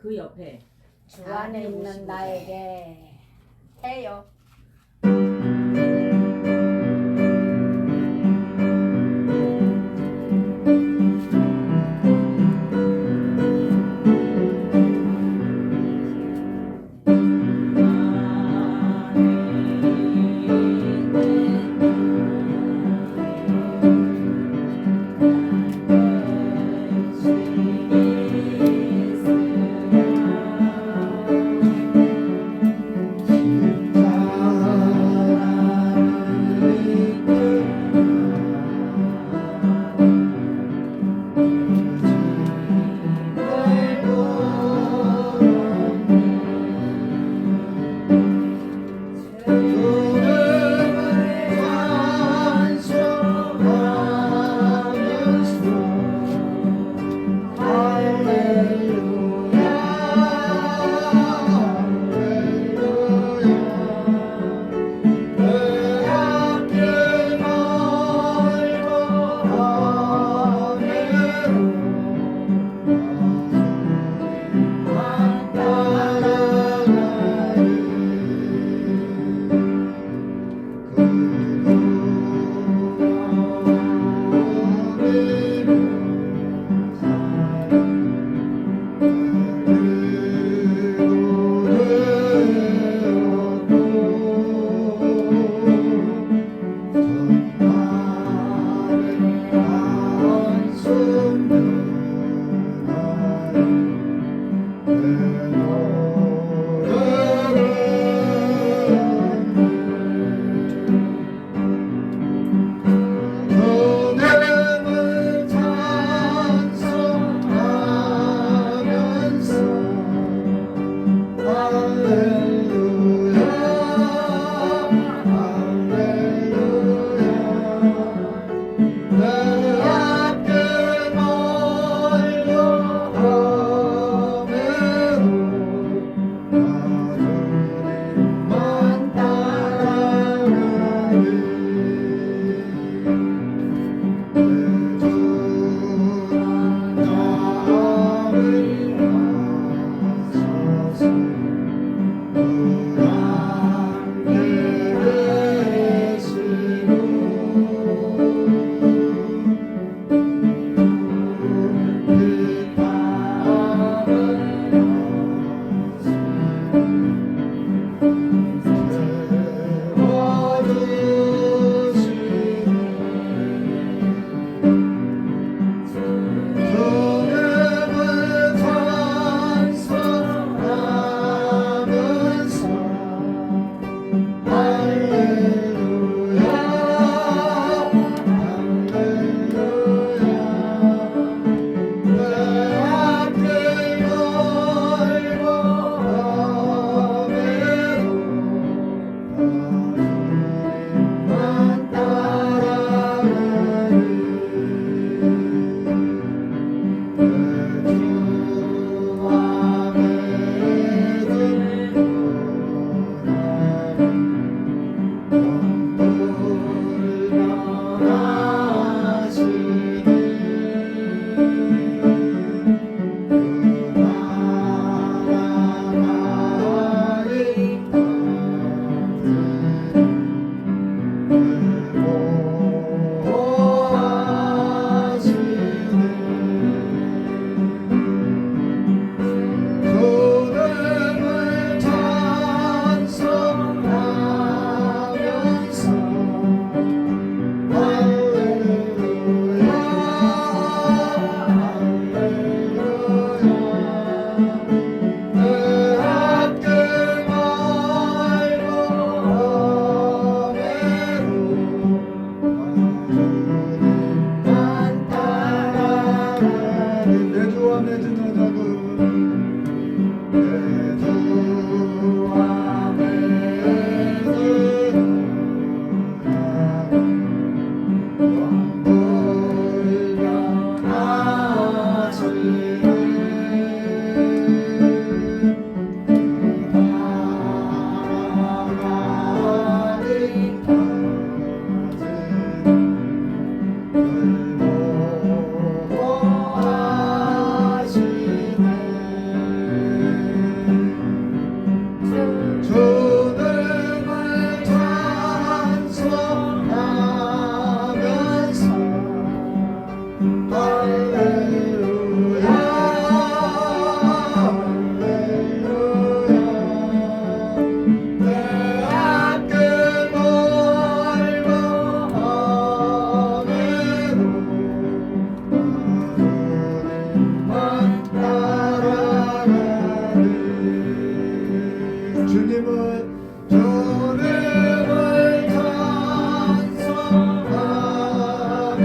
그 옆에 주 안에 있는 보시고 나에게 해요.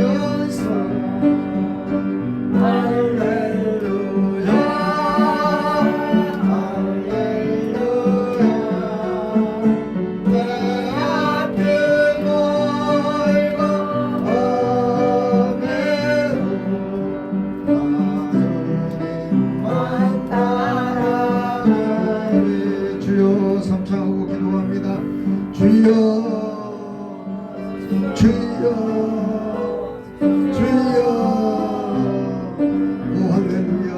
부르면서 할렐루야 할렐루야 내 앞이 멀고 어매우 하느님만 따라가리 주여 삼창하고 기도합니다. 주여 주여 주여 오 할렐루야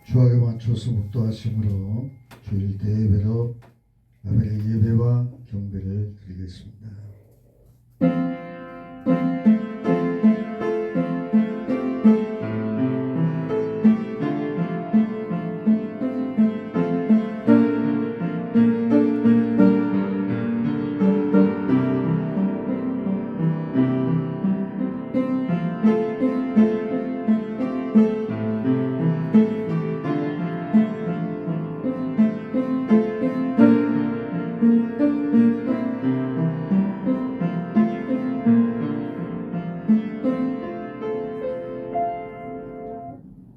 주하게 맞춰서 목도하심으로 주일 대예배로 아벨 예배와 경배를 드리겠습니다.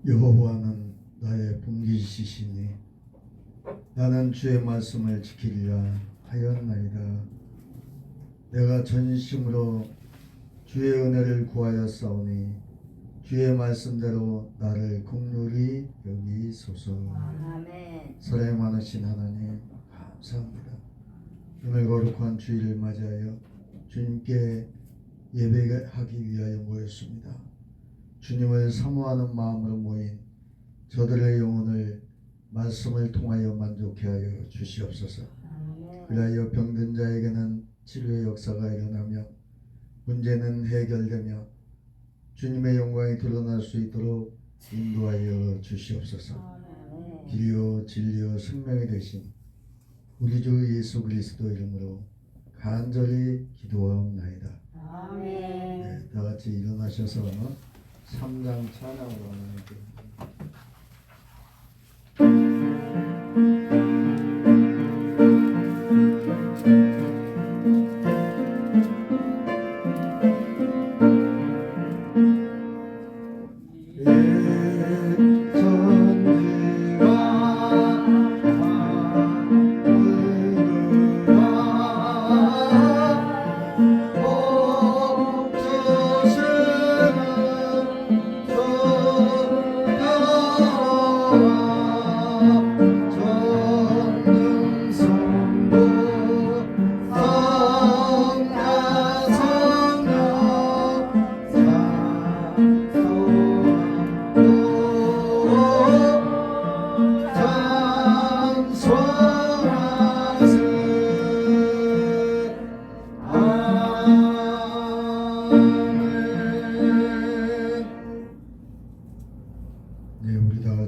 여호와는 나의 분깃이시니 나는 주의 말씀을 지키리라 하였나이다. 내가 전심으로 주의 은혜를 구하여 싸우니 주의 말씀대로 나를 긍휼히 여기소서. 아멘. 사랑이 많으신 하나님 감사합니다. 오늘 거룩한 주일을 맞이하여 주님께 예배하기 위하여 모였습니다. 주님을 사모하는 마음으로 모인 저들의 영혼을 말씀을 통하여 만족케 하여 주시옵소서. 그리하여 병든 자에게는 치료의 역사가 일어나며 문제는 해결되며 주님의 영광이 드러날 수 있도록 인도하여 주시옵소서. 길이요 진리요 생명이 되신 우리 주 예수 그리스도 이름으로 간절히 기도하옵나이다. 아멘. 네, 다 같이 일어나셔서 3장 찬양으로 하나님께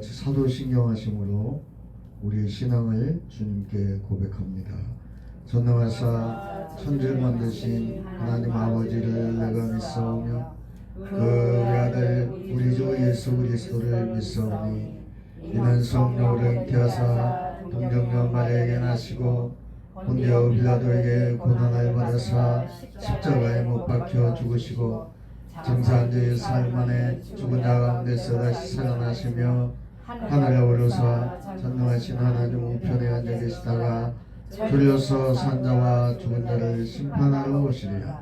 사도신경하심으로 우리의 신앙을 주님께 고백합니다. 전능하사 천지를 만드신 하나님 아버지를 내가 믿사오며 그 외아들 우리 주 예수 그리스도를 믿사오니 이는 성령으로 잉태하사 동정녀 마리아에게 나시고 본디오 빌라도에게 고난을 받으사 십자가에 못 박혀 죽으시고 장사한 지 사흘 만에 죽은 자 가운데서 다시 살아나시며 하늘에 오르사 전능하신 하나님 우편에 앉아 계시다가 졸려서 산자와 죽은 자를 심판하러 오시리라.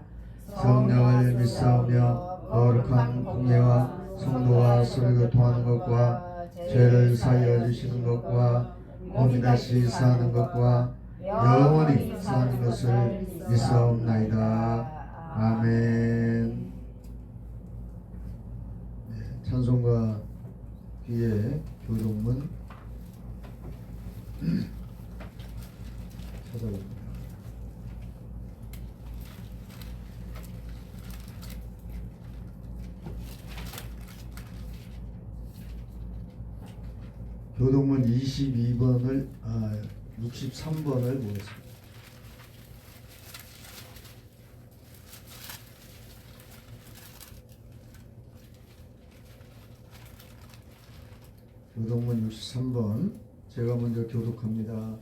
성령을 믿사오며 거룩한 공예와 성도와 서로 교통하는 것과 죄를 사하여 주시는 것과 몸이 다시 사는 것과 영원히 사는 것을 믿사옵나이다. 아멘. 네, 찬송가 뒤에 교동문 찾아봅니다. 교동문 62번을 63번을 보겠습니다. 교동문 63번 제가 먼저 교독합니다.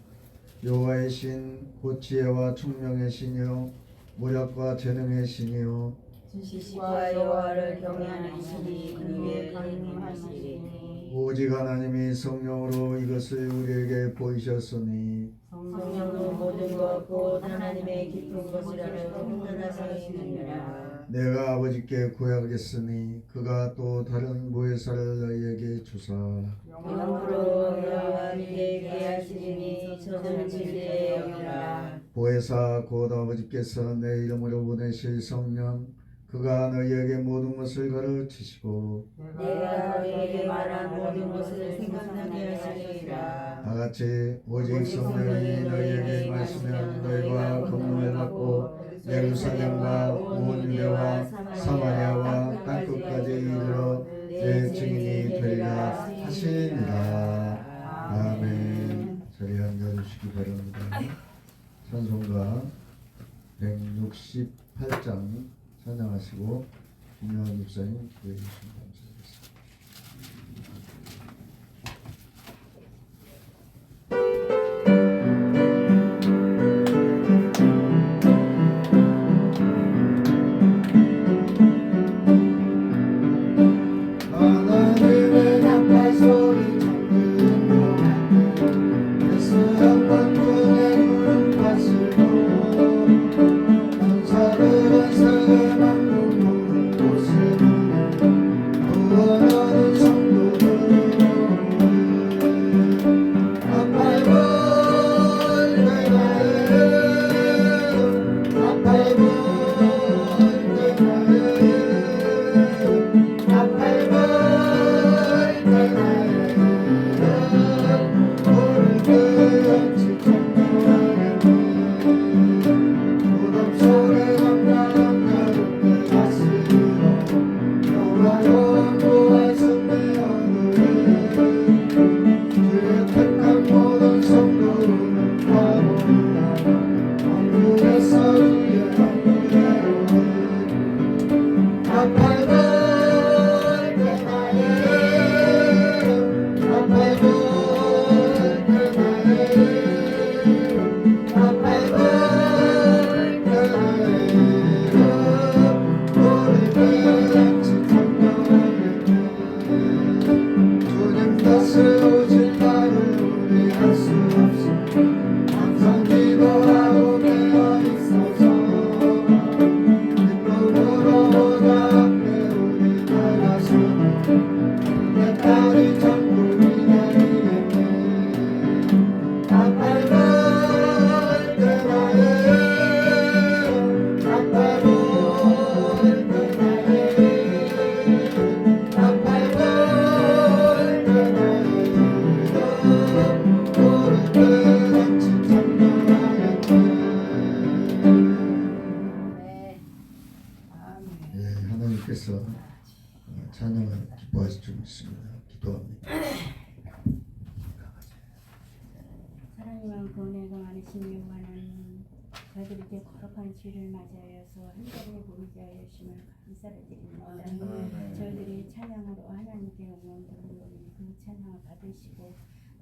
여호와의 신 곧 지혜와 총명의 신이요 모략과 재능의 신이요 지식과 여호와를 경외하는 신이 그 위에 강림하시리니 오직 하나님이 성령으로 이것을 우리에게 보이셨으니 성령은 모든 것 곧 하나님의 깊은 것이라를 통달하시느니라. 내가 아버지께 구하겠으니 그가 또 다른 보혜사를 너희에게 주사 영으로 여호와께 계하시리니 저는 진리의 영이라. 보혜사 곧 아버지께서 내 이름으로 보내실 성령 그가 너희에게 모든 것을 가르치시고 내가 너희에게 말한 모든 것을 생각나게 하시리라. 다같이 오직 성령이 너희에게 임하시면 너희가 권능을 받고 예루살렘과 온 유대와 사마리아와 땅끝까지 이르러 내 증인이 되리라 하시니라. 아멘. 자리에 앉아주시기 바랍니다. 찬송가 168장 찬양하시고 김영환 목사님 기도해 주시면 감사하겠습니다. 하나님의 나팔 소리 잠들며 예수 영광 중에 물은 밭을 보 아버지께서 찬양을 기뻐하실 줄 믿습니다. 기도합니다. 사랑이 많고 은혜가 많으신 영원한 저희들에게 거룩한 주를 맞이하여서 한 자리에 모이게 하여 주심을 감사를 드립니다. 저희들이 찬양으로 하나님께 영광 돌리오니 그 찬양을 받으시고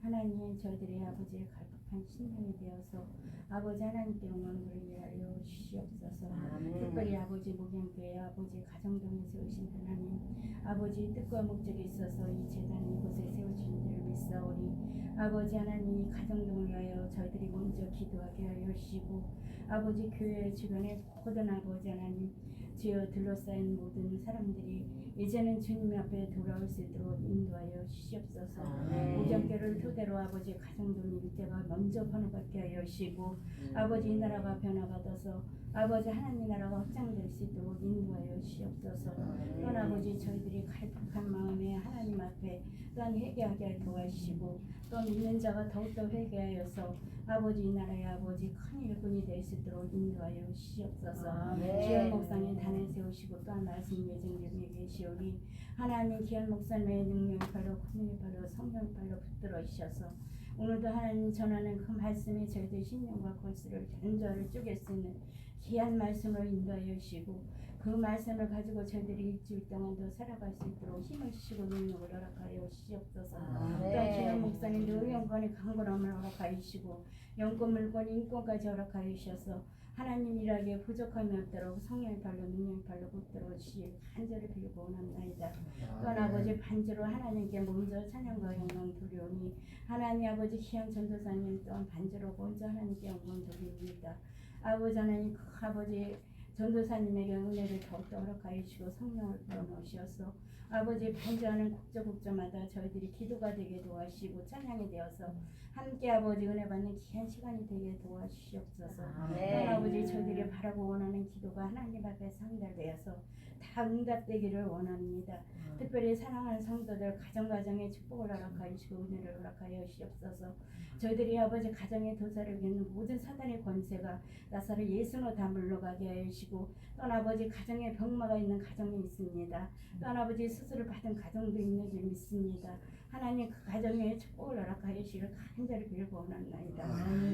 하나님 저희들의 아버지의 갈급한 심령이 되어서 아버지 하나님께 영광 돌리게 하여 주시옵소서. 특별히 아버지 목양교회 아버지 가정동에 세우신 하나님 아버지 뜻과 목적이 있어서 이 재단이 이곳에 세워진 줄 믿사오니 아버지 하나님 이 가정동을 위하여 저희들이 먼저 기도하게 하여 주시고 아버지 교회 주변에 모든 아버지 하나님 주여 둘러싸인 모든 사람들이 이제는 주님 앞에 돌아올 수 있도록 인도하여 주시옵소서. 목양교를 토대로 아버지 가정동 일대가 먼저 번호받게 하여 주시고 아버지 이 나라가 변화받아서 아버지 하나님 나라가 확장될 수 있도록 인도하여 주시옵소서. 또한 아버지 저희들이 갈급한 마음에 하나님 앞에 또한 회개하게 도와주시고 또 믿는 자가 더욱더 회개하여서 아버지 이 나라의 아버지 큰 일꾼이 될 수 있도록 인도하여 주시옵소서. 귀한 목사님 단에 세우시고 또한 말씀 예정됨에 계시오니 하나님 귀한 목사님의 능력의 발로 권능의 발로 성령의 발로 붙들어 주셔서 오늘도 하나님 전하는 그 말씀이 저희들 신령과 권수를 견조를 쪼갤 수 있는 귀한 말씀으로 인도하여 주시고 그 말씀을 가지고 저희들이 일주일 동안도 살아갈 수 있도록 힘을 주시고 능력을 허락하여 주시옵소서. 또한 귀한 목사님도 영권의 강건함을 허락하여 주시고 영권 물권 인권까지 허락하여 주셔서 하나님 일하기에 부족함이 없도록 성령의 발로 능력의 발로 붙들어 주시길 간절히 빌고 원합나이다. 또한 아버지 반주로 하나님께 먼저 찬양과 영광 드리오니 하나님 아버지 귀한 전도사님 또한 반주로 먼저 하나님께 영광 드립니다. 아버지 하나님 그 아버지 전도사님에게 은혜를 더욱더 허락하여 주시고 성령을 불어넣으셔서 아버지 반주하는 국저국저마다 저희들이 기도가 되게 도와주시고 찬양이 되어서 함께 아버지 은혜 받는 귀한 시간이 되게 도와주시옵소서. 또한 아버지 저희들이 바라고 원하는 기도가 하나님 앞에 상달되어서 다 응답되기를 원합니다. 특별히 사랑하는 성도들 가정가정에 축복을 허락하여 주시고 은혜를 허락하여 주시옵소서. 저희들이 아버지 가정에 도사를 빚는 모든 사단의 권세가 나사를 예수로 다 물러가게 하여 주시고 또한 아버지 가정에 병마가 있는 가정이 있습니다. 또한 아버지 수술을 받은 가정도 있는 줄 믿습니다. 하나님 그 가정에 축복을 허락하여 주시기를 간절히 빌고 원합나이다.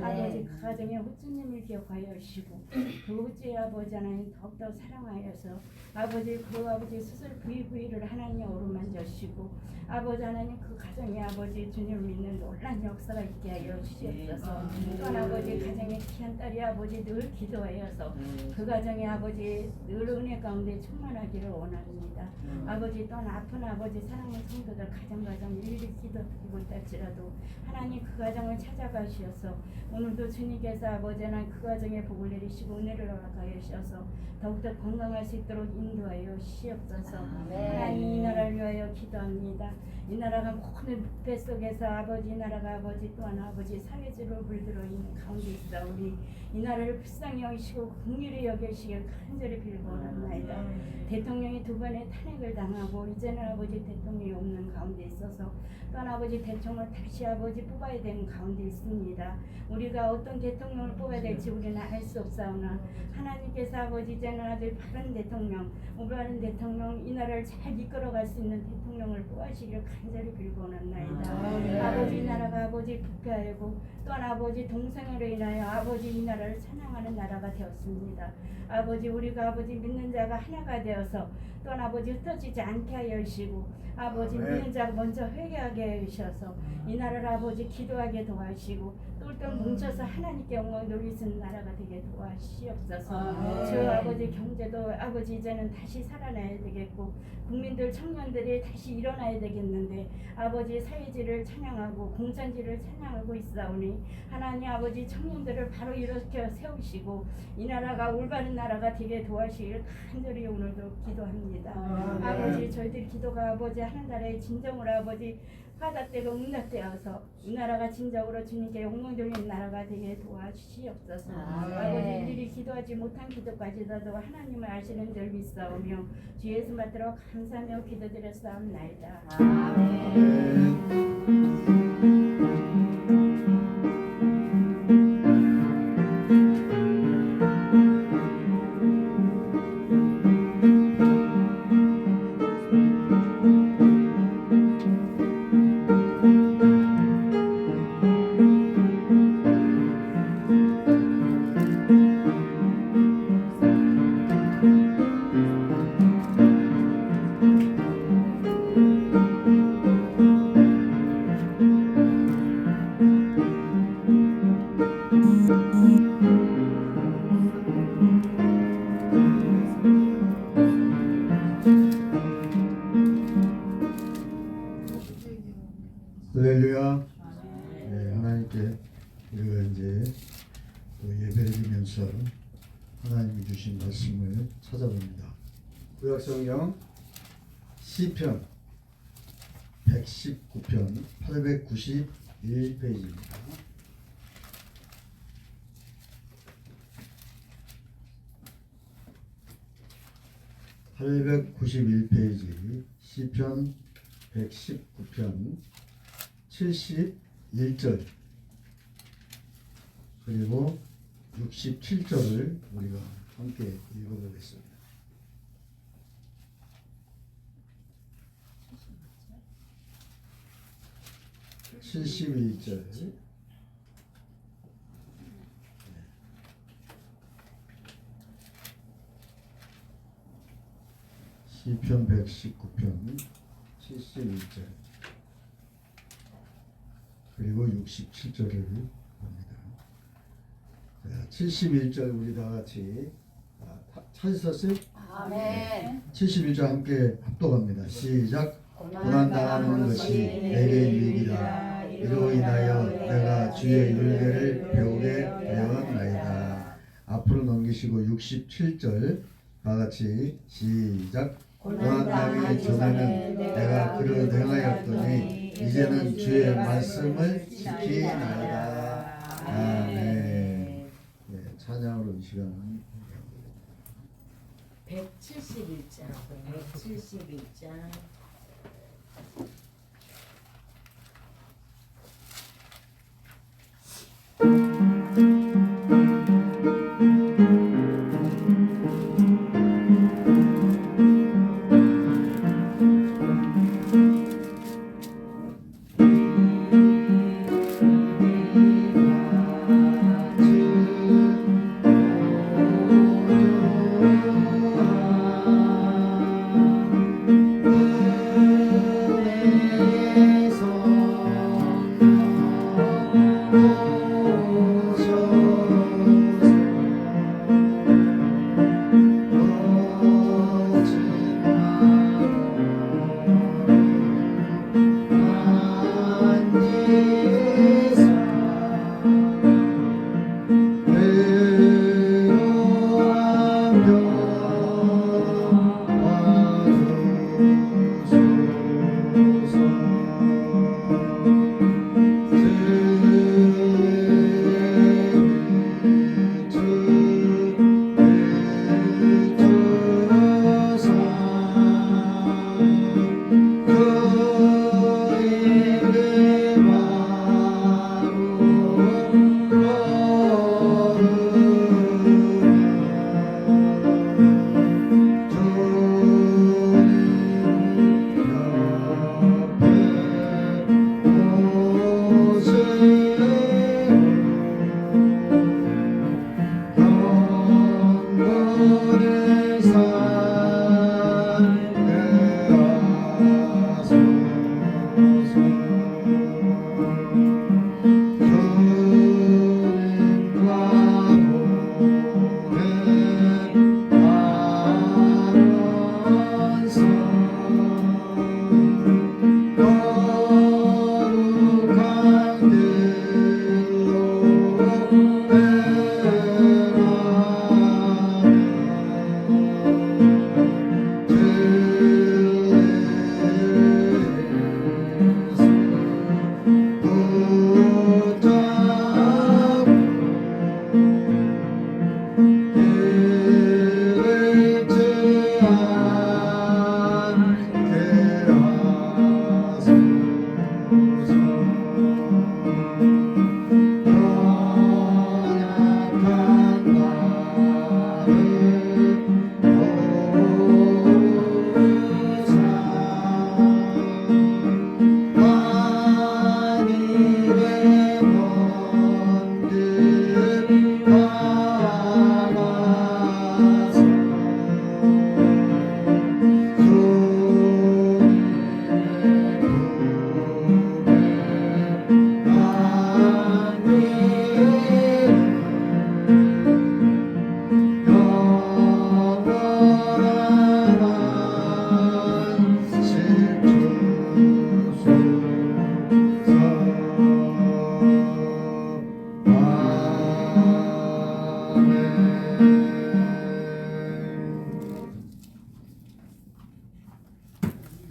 아버지 그 가정에 호주님을 기억하여 주시고 그 호주의 아버지 하나님 더욱더 사랑하여서 아버지 그 아버지 수술 부위부위를 하나님 어루만져 주시고 아버지 하나님 그 가정에 아버지 주님을 믿는 놀란 역사가 있게 하여 주시옵소서. 또한 아버지 가정에 귀한 딸이 아버지 늘 기도하여서 그 가정에 아버지 늘 은혜 가운데 충만하기를 원합니다. 아버지 또한 아픈 아버지 사랑하는 성도들 가정 일일이 기도드리고 있다지라도 하나님 그 가정을 찾아가시어서 오늘도 주님께서 아버지 하나님 그 가정에 복을 내리시고 은혜를 허락하여 주셔서 더욱더 건강할 수 있도록 인도하여 주시옵소서. 하나님 이 나라를 위하여 기도합니다. 이 나라가 모든 부패 속에서 아버지 이 나라가 아버지 또한 아버지 사회주로 물들어 있는 가운데 있사오니 이 나라를 불쌍히 여기시고 긍휼히 여기시길 간절히 빌고 원합나이다. 대통령이 두 번의 탄핵을 당하고 이제는 아버지 대통령이 없는 가운데 있어서 또한 아버지 대통령을 다시 아버지 뽑아야 되는 가운데 있습니다. 우리가 어떤 대통령을 뽑아야 될지 우리는 알 수 없사오나 하나님께서 아버지 이제는 아들 바른 대통령, 올바른 대통령 이 나라를 잘 이끌어갈 수 있는 대통령을 뽑아시기를 간절히 빌고 원합나이다. 아버지 이 나라가 아버지 부패하고 또한 아버지 동성애로 인하여 아버지 이 나라를 찬양하는 나라가 되었습니다. 아버지 우리가 아버지 믿는 자가 하나가 되어서 또한 아버지 흩어지지 않게 하여 주시고 아버지 믿는 자가 먼저 회개하게 하여 주셔서 이 나라를 아버지 기도하게 도와주시고 똘똘 뭉쳐서 하나님께 영광 돌릴 수 있는 나라가 되게 도와주시옵소서. 저 아버지 경제도 아버지 이제는 다시 살아나야 되겠고 국민들 청년들이 다시 일어나야 되겠는데 아버지 사회지를 찬양하고 공산지를 찬양하고 있사오니 하나님 아버지 청년들을 바로 일으켜 세우시고 이 나라가 올바른 나라가 되게 도와주시길 간절히 오늘도 기도합니다. 아버지 저희들 기도가 아버지 하늘나라의 진정으로 아버지 화답되고 응답되어서 이 나라가 진정으로 주님께 영광 돌리는 나라가 되게 도와주시옵소서. 아버지 일일이 기도하지 못한 기도까지도 하나님을 아시는 줄 믿사오며 주 예수 받들어 감사하며 기도드렸사옵나이다. 찾아봅니다. 구약성경 시편 119편 891페이지입니다. (891페이지) 시편 119편 71절 그리고 67절을 우리가 함께 읽어보겠습니다. 71절 시편 119편 71절 그리고 67절을 봅니다. 71절 우리 다 같이 찾으셨어요? 아멘. 71절 함께 합독합니다. 시작. 고난당하는 것이 내게 유익이라. 이로 인하여 내가 주의 율례를 배우게 되었나이다. 앞으로 넘기시고 67절 다 같이 시작. 고난당하기 전에는 내가 그를 행하였더니 이제는 주의 말씀을 지키나이다. 아멘. 네, 찬양으로 이 시간은 171장. 171장.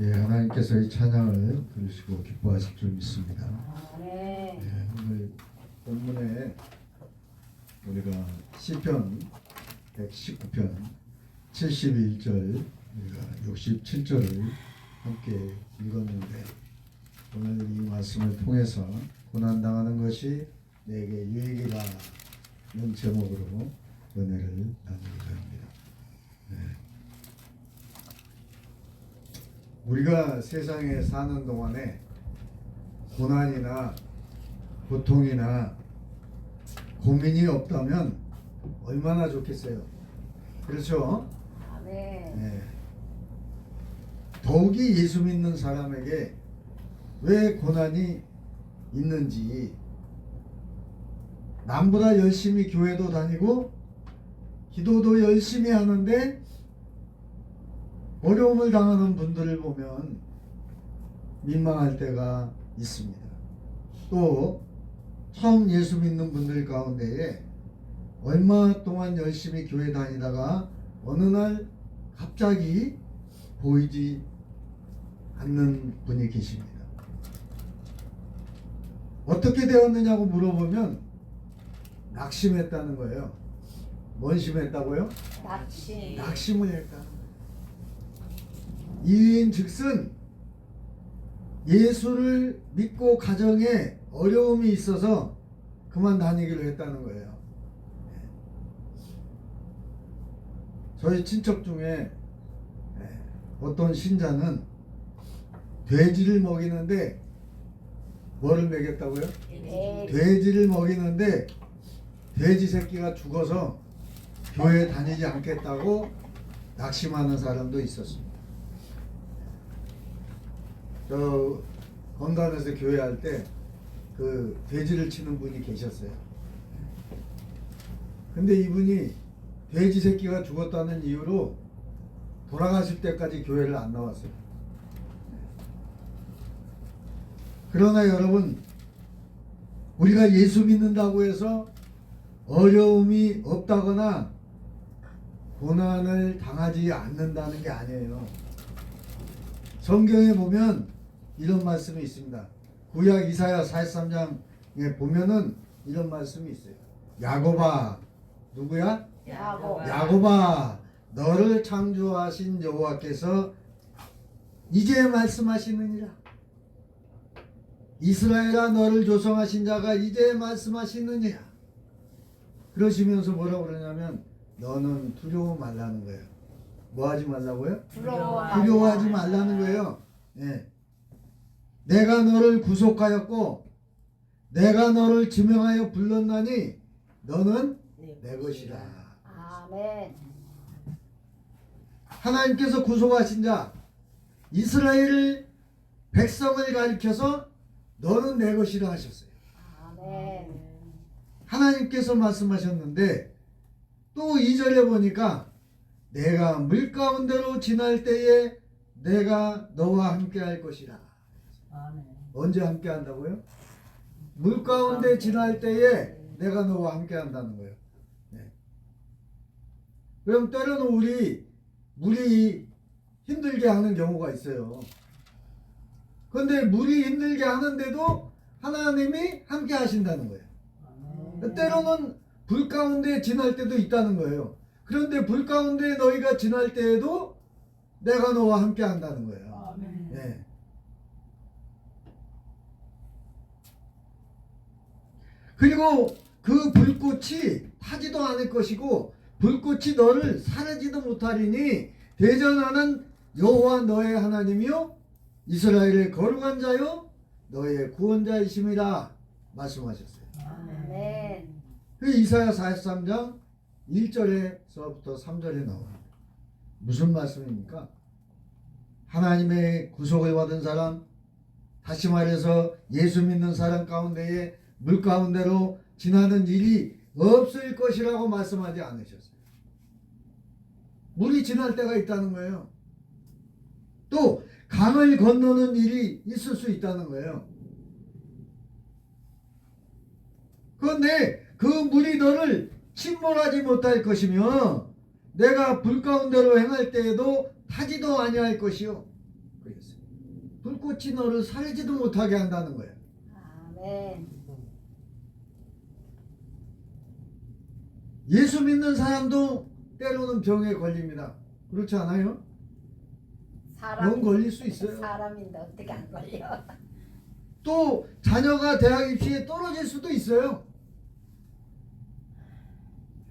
예, 하나님께서 이 찬양을 들으시고 기뻐하실 줄 믿습니다. 네. 예, 오늘 본문에 우리가 시편 119편 71절 우리가 67절을 함께 읽었는데 오늘 이 말씀을 통해서 고난당하는 것이 내게 유익이라는 제목으로 은혜를 나누고자 합니다. 네. 우리가 세상에 사는 동안에 고난이나 고통이나 고민이 없다면 얼마나 좋겠어요. 그렇죠? 네. 네. 더욱이 예수 믿는 사람에게 왜 고난이 있는지, 남보다 열심히 교회도 다니고 기도도 열심히 하는데 어려움을 당하는 분들을 보면 민망할 때가 있습니다. 또 처음 예수 믿는 분들 가운데에 얼마 동안 열심히 교회 다니다가 어느 날 갑자기 보이지 않는 분이 계십니다. 어떻게 되었느냐고 물어보면 낙심했다는 거예요. 뭔 심했다고요? 낙심. 낙심을 했다는 거예요. 이인즉슨 예수를 믿고 가정에 어려움이 있어서 그만 다니기로 했다는 거예요. 저희 친척 중에 어떤 신자는 돼지를 먹이는데 뭐를 먹였다고요? 돼지를 먹이는데 돼지 새끼가 죽어서 교회 다니지 않겠다고 낙심하는 사람도 있었습니다. 저 건강에서 교회할 때 그 돼지를 치는 분이 계셨어요. 근데 이분이 돼지 새끼가 죽었다는 이유로 돌아가실 때까지 교회를 안 나왔어요. 그러나 여러분, 우리가 예수 믿는다고 해서 어려움이 없다거나 고난을 당하지 않는다는 게 아니에요. 성경에 보면 이런 말씀이 있습니다. 구약 이사야 43장에 보면은 이런 말씀이 있어요. 야곱아, 누구야? 야곱아, 너를 창조하신 여호와께서 이제 말씀하시느니라. 이스라엘아, 너를 조성하신 자가 이제 말씀하시느니라. 그러시면서 뭐라고 그러냐면 너는 두려워 말라는 거예요. 뭐 하지 말라고요? 두려워하지 말라는 거예요. 예. 내가 너를 구속하였고 내가 너를 지명하여 불렀나니 너는 내 것이라. 아멘. 하나님께서 구속하신 자 이스라엘 백성을 가리켜서 너는 내 것이라 하셨어요. 아멘. 하나님께서 말씀하셨는데 또 2절에 보니까 내가 물 가운데로 지날 때에 내가 너와 함께 할 것이라. 아멘. 언제 함께 한다고요? 물 가운데 지날 때에 내가 너와 함께 한다는 거예요. 네. 그럼 때로는 물이 힘들게 하는 경우가 있어요. 그런데 물이 힘들게 하는데도 하나님이 함께 하신다는 거예요. 때로는 불 가운데 지날 때도 있다는 거예요. 그런데 불 가운데 너희가 지날 때에도 내가 너와 함께 한다는 거예요. 네. 그리고 그 불꽃이 타지도 않을 것이고 불꽃이 너를 사르지도 못하리니 대전하는 여호와 너의 하나님이요 이스라엘의 거룩한 자요 너의 구원자이심이라 말씀하셨어요. 아멘. 그 이사야 43장 1절에서부터 3절에 나옵니다. 무슨 말씀입니까? 하나님의 구속을 받은 사람, 다시 말해서 예수 믿는 사람 가운데에 물 가운데로 지나는 일이 없을 것이라고 말씀하지 않으셨어요. 물이 지날 때가 있다는 거예요. 또 강을 건너는 일이 있을 수 있다는 거예요. 그런데 그 물이 너를 침몰하지 못할 것이며 내가 불 가운데로 행할 때에도 타지도 아니할 것이요. 그랬어요. 불꽃이 너를 살지도 못하게 한다는 거예요. 아멘. 예수 믿는 사람도 때로는 병에 걸립니다. 그렇지 않아요? 병 걸릴 수 있어요. 사람인데 어떻게 안 걸려? 또 자녀가 대학 입시에 떨어질 수도 있어요.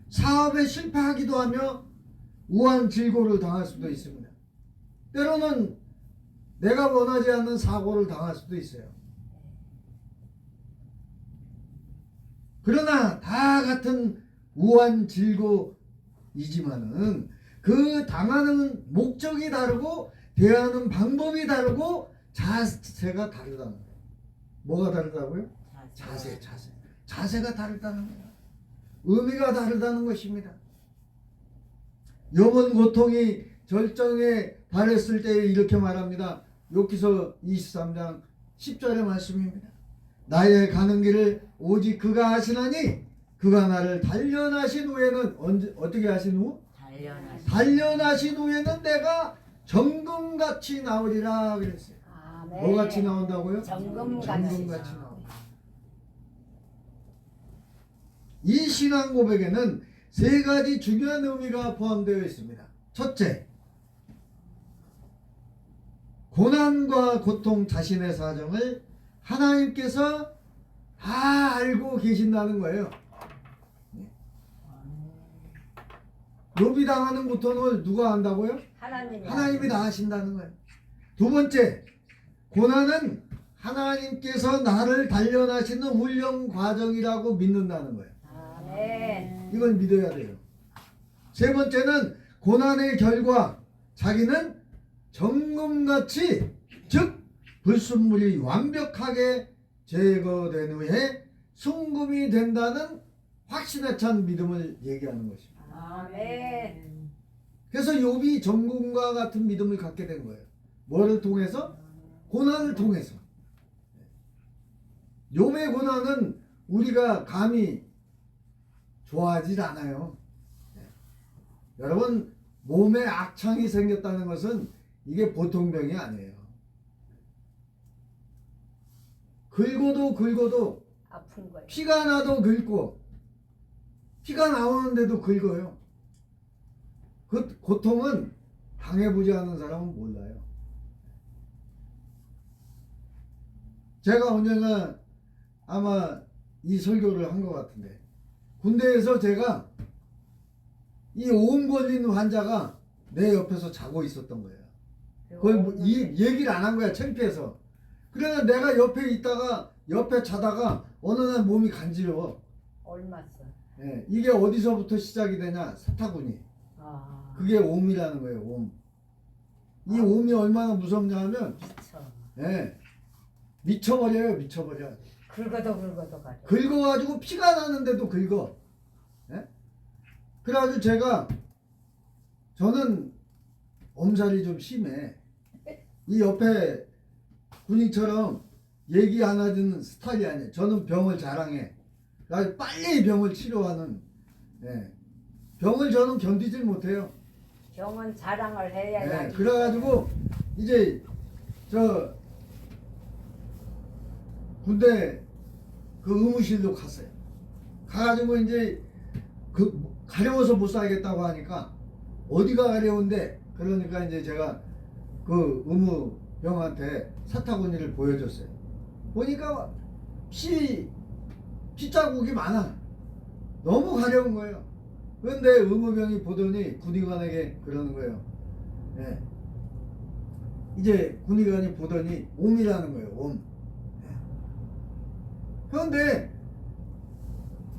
사업에 실패하기도 하며 우환질고를 당할 수도 있습니다. 때로는 내가 원하지 않는 사고를 당할 수도 있어요. 그러나 다 같은 우환질고이지만은 그 당하는 목적이 다르고 대하는 방법이 다르고 자세가 다르다는 거예요. 뭐가 다르다고요? 자세가 다르다는 거예요. 의미가 다르다는 것입니다. 욥은 고통이 절정에 달했을 때 이렇게 말합니다. 욥기서 23장 10절의 말씀입니다. 나의 가는 길을 오직 그가 아시나니 그가 나를 단련하신 후에는 어떻게 하신 후? 단련하신 후에는 내가 정금같이 나오리라 그랬어요. 아멘. 뭐같이 나온다고요? 정금같이 나온다. 이 신앙 고백에는 세 가지 중요한 의미가 포함되어 있습니다. 첫째, 고난과 고통 자신의 사정을 하나님께서 다 알고 계신다는 거예요. 욥이 당하는 고통을 누가 안다고요? 하나님이 다 아신다는 거예요. 두 번째, 고난은 하나님께서 나를 단련하시는 훈련 과정이라고 믿는다는 거예요. 아멘. 이걸 믿어야 돼요. 세 번째는 고난의 결과 자기는 정금같이, 즉 불순물이 완벽하게 제거된 후에 순금이 된다는 확신에 찬 믿음을 얘기하는 것입니다. 아멘. 그래서 욥이 정금과 같은 믿음을 갖게 된 거예요. 뭐를 통해서? 고난을 통해서. 욥의 고난은 우리가 감히 좋아하지 않아요. 여러분, 몸에 악창이 생겼다는 것은 이게 보통 병이 아니에요. 긁어도 아픈 거예요. 피가 나도 긁고 피가 나오는데도 긁어요. 그 고통은 당해보지 않은 사람은 몰라요. 제가 언젠가 아마 이 설교를 한 것 같은데, 군대에서 제가 이 오음 걸린 환자가 내 옆에서 자고 있었던 거예요. 그걸 뭐 얘기를 안 한 거야, 창피해서. 그러나 내가 옆에 있다가 옆에 자다가 어느 날 몸이 간지러워. 얼마써? 예, 이게 어디서부터 시작이 되냐? 사타구니. 그게 옴이라는 거예요. 옴. 이 옴이 얼마나 무섭냐 하면 미쳐. 예, 미쳐버려요. 미쳐버려. 긁어도 가죠. 긁어가지고 피가 나는데도 긁어. 예? 그래가지고 저는 엄살이 좀 심해. 이 옆에 군인처럼 얘기 안 하는 스타일이 아니에요. 저는 병을 자랑해. 그래서 빨리 병을 치료하는. 예. 병을 저는 견디질 못해요. 병은 자랑을 해야. 예. 그래가지고 이제 저 군대 그 의무실로 갔어요. 가가지고 이제 그 가려워서 못 살겠다고 하니까 어디가 가려운데, 그러니까 이제 제가 그 의무병한테 사타구니를 보여줬어요. 보니까 피자국이 많아. 너무 가려운 거예요. 그런데 의무병이 보더니 군의관에게 그러는 거예요. 예. 이제 군의관이 보더니 옴이라는 거예요. 옴. 그런데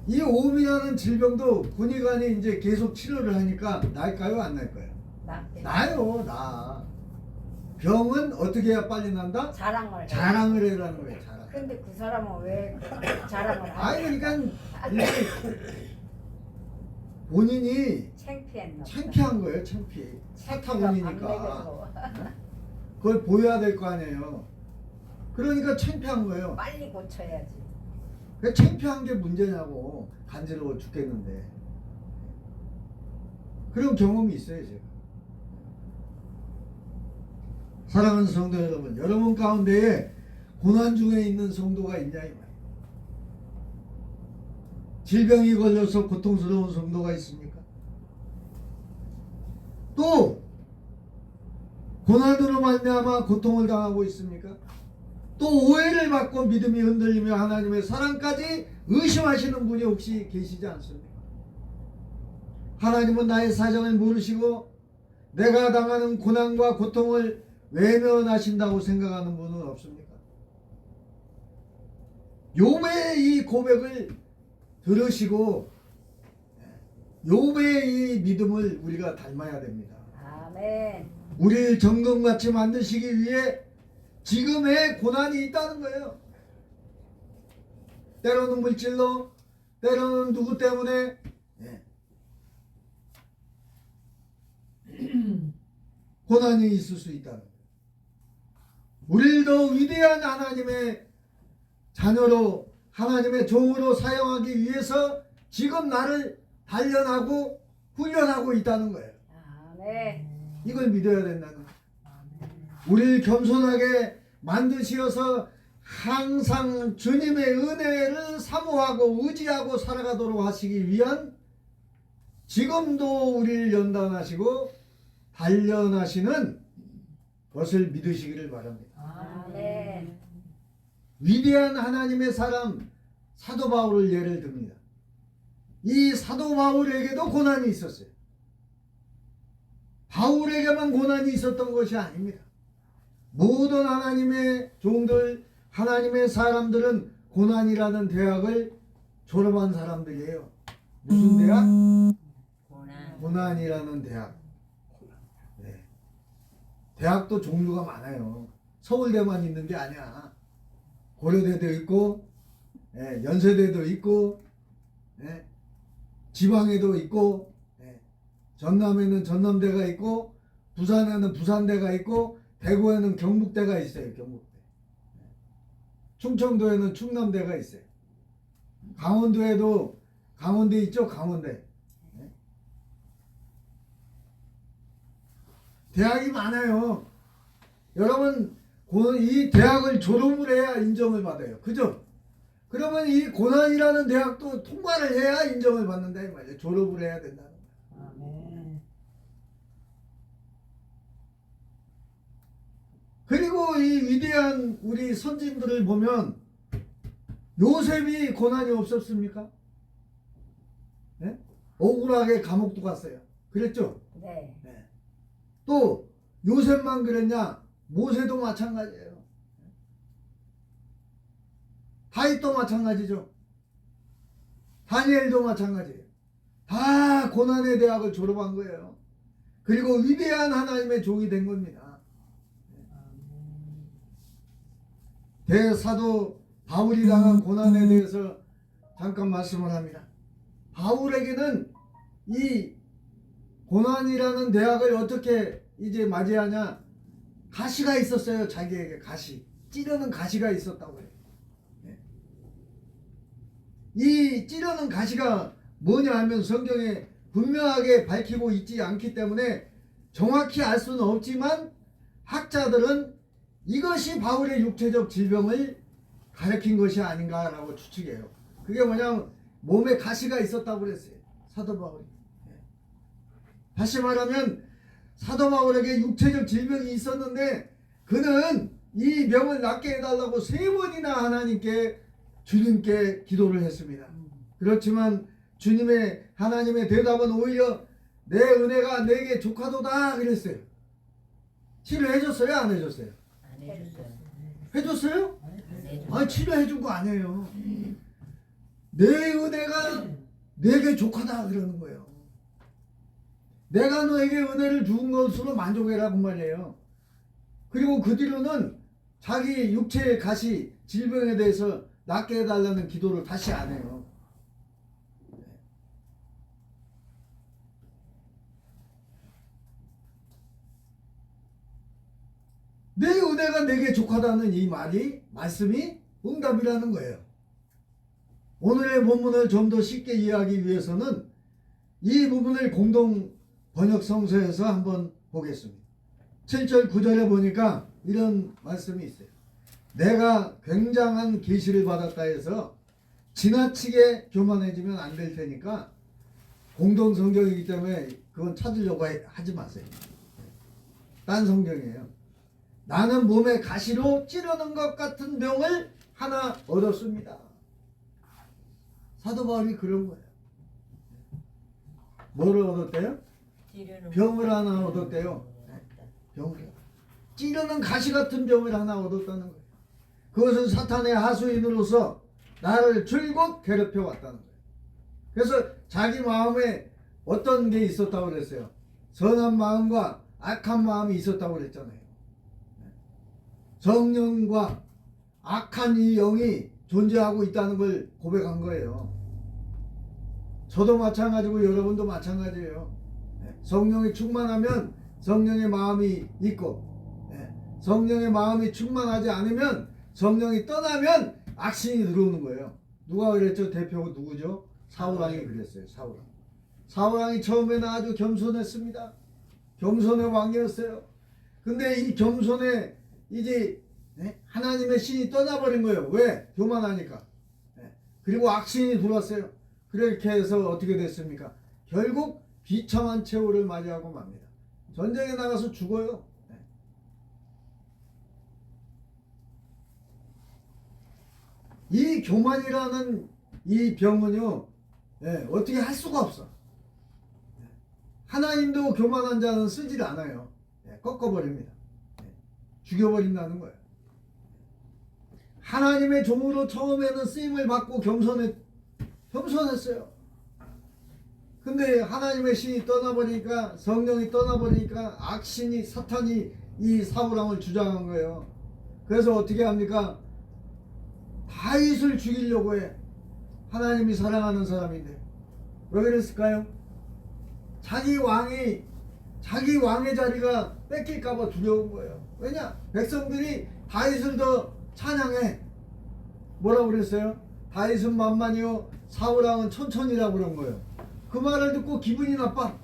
이 옴이라는 질병도 군의관이 이제 계속 치료를 하니까 날까요? 안 날까요? 나요. 나. 병은 어떻게 해야 빨리 난다? 자랑을 해라는 거예요. 자랑. 근데 그 사람은 왜 자랑을 하냐? 아니 그러니까 이게 본인이 창피한 거예요. 창피. 사타구니니까 그걸 보여야 될 거 아니에요. 그러니까 창피한 거예요. 빨리 고쳐야지. 왜 창피한 게 문제냐고. 간지러워 죽겠는데. 그런 경험이 있어요, 제가. 사랑하는 성도 여러분, 여러분 가운데에 고난 중에 있는 성도가 있냐 이 말이에요. 질병이 걸려서 고통스러운 성도가 있습니까? 또 고난으로 말미암아 고통을 당하고 있습니까? 또 오해를 받고 믿음이 흔들리며 하나님의 사랑까지 의심하시는 분이 혹시 계시지 않습니까? 하나님은 나의 사정을 모르시고 내가 당하는 고난과 고통을 외면하신다고 생각하는 분은 없습니까? 욥의 이 고백을 들으시고 욥의 이 믿음을 우리가 닮아야 됩니다. 아멘. 우리를 정금같이 만드시기 위해 지금의 고난이 있다는 거예요. 때로는 물질로, 때로는 누구 때문에 고난이 있을 수 있다는 거예요. 우리를 더 위대한 하나님의 자녀로, 하나님의 종으로 사용하기 위해서 지금 나를 단련하고 훈련하고 있다는 거예요. 아멘. 이걸 믿어야 된다는 거예요. 우리를 겸손하게 만드시어서 항상 주님의 은혜를 사모하고 의지하고 살아가도록 하시기 위한 지금도 우리를 연단하시고 단련하시는 것을 믿으시기를 바랍니다. 아멘. 위대한 하나님의 사람 사도 바울을 예를 듭니다. 이 사도 바울에게도 고난이 있었어요. 바울에게만 고난이 있었던 것이 아닙니다. 모든 하나님의 종들, 하나님의 사람들은 고난이라는 대학을 졸업한 사람들이에요. 무슨 대학? 고난이라는 대학. 네. 대학도 종류가 많아요. 서울대만 있는 게 아니야. 고려대도 있고, 연세대도 있고, 지방에도 있고, 전남에는 전남대가 있고, 부산에는 부산대가 있고, 대구에는 경북대가 있어요. 경북대. 충청도에는 충남대가 있어요. 강원도에도 강원대 있죠. 강원대. 대학이 많아요. 여러분 이 대학을 졸업을 해야 인정을 받아요. 그죠? 그러면 이 고난이라는 대학도 통과를 해야 인정을 받는다 이 말이에요. 졸업을 해야 된다는 거예요. 아멘. 그리고 이 위대한 우리 선진들을 보면 요셉이 고난이 없었습니까? 네? 억울하게 감옥도 갔어요. 그랬죠? 네. 네. 또 요셉만 그랬냐? 모세도 마찬가지예요. 다윗도 마찬가지죠. 다니엘도 마찬가지예요. 다 고난의 대학을 졸업한 거예요. 그리고 위대한 하나님의 종이 된 겁니다. 대사도 바울이 당한 고난에 대해서 잠깐 말씀을 합니다. 바울에게는 이 고난이라는 대학을 어떻게 이제 맞이하냐? 가시가 있었어요. 자기에게 가시. 찌르는 가시가 있었다고 해요. 이 찌르는 가시가 뭐냐 하면 성경에 분명하게 밝히고 있지 않기 때문에 정확히 알 수는 없지만 학자들은 이것이 바울의 육체적 질병을 가리킨 것이 아닌가라고 추측해요. 그게 뭐냐면 몸에 가시가 있었다고 그랬어요. 사도 바울이. 다시 말하면 사도 바울에게 육체적 질병이 있었는데 그는 이 병을 낫게 해달라고 3번이나 하나님께 주님께 기도를 했습니다. 그렇지만 하나님의 대답은 오히려 내 은혜가 내게 족하도다 그랬어요. 치료해줬어요? 안 해줬어요? 안 해줬어요. 해줬어요? 안 해줬어요. 아니 치료해준 거 아니에요. 내 은혜가 내게 족하다 그러는 거예요. 내가 너에게 은혜를 준 것으로 만족해라 그 말이에요. 그리고 그 뒤로는 자기 육체의 가시 질병에 대해서 낫게 해달라는 기도를 다시 안 해요. 내 은혜가 내게 족하다는 이 말씀이 응답이라는 거예요. 오늘의 본문을 좀 더 쉽게 이해하기 위해서는 이 부분을 공동 번역 성서에서 한번 보겠습니다. 7절 9절에 보니까 이런 말씀이 있어요. 내가 굉장한 계시를 받았다 해서 지나치게 교만해지면 안 될 테니까, 공동 성경이기 때문에 그건 찾으려고 하지 마세요. 딴 성경이에요. 나는 몸에 가시로 찌르는 것 같은 병을 하나 얻었습니다. 사도 바울이 그런 거예요. 뭐를 얻었대요? 병을 하나 얻었대요. 병을. 찌르는 가시 같은 병을 하나 얻었다는 거예요. 그것은 사탄의 하수인으로서 나를 줄곧 괴롭혀 왔다는 거예요. 그래서 자기 마음에 어떤 게 있었다고 그랬어요? 선한 마음과 악한 마음이 있었다고 그랬잖아요. 성령과 악한 이 영이 존재하고 있다는 걸 고백한 거예요. 저도 마찬가지고 여러분도 마찬가지예요. 성령이 충만하면 성령의 마음이 있고, 성령의 마음이 충만하지 않으면, 성령이 떠나면 악신이 들어오는 거예요. 누가 그랬죠? 대표가 누구죠? 사울왕이 그랬어요. 사울왕이 처음에는 아주 겸손했습니다. 겸손의 왕이었어요. 근데 이 겸손에 이제 하나님의 신이 떠나버린 거예요. 왜? 교만하니까. 그리고 악신이 들어왔어요. 그렇게 해서 어떻게 됐습니까? 결국 비참한 최후를 맞이하고 맙니다. 전쟁에 나가서 죽어요. 이 교만이라는 이 병은요, 어떻게 할 수가 없어. 하나님도 교만한 자는 쓰질 않아요. 꺾어버립니다. 죽여버린다는 거예요. 하나님의 종으로 처음에는 쓰임을 받고 겸손했어요. 근데 하나님의 신이 떠나버리니까, 성령이 떠나버리니까 악신이, 사탄이 이 사울왕을 주장한 거예요. 그래서 어떻게 합니까? 다윗을 죽이려고 해. 하나님이 사랑하는 사람인데. 왜 그랬을까요? 자기 왕의 자리가 뺏길까봐 두려운 거예요. 왜냐? 백성들이 다윗을 더 찬양해. 뭐라고 그랬어요? 다윗은 만만이요 사울왕은 천천히라고 그런 거예요. 그 말을 듣고 기분이 나빠.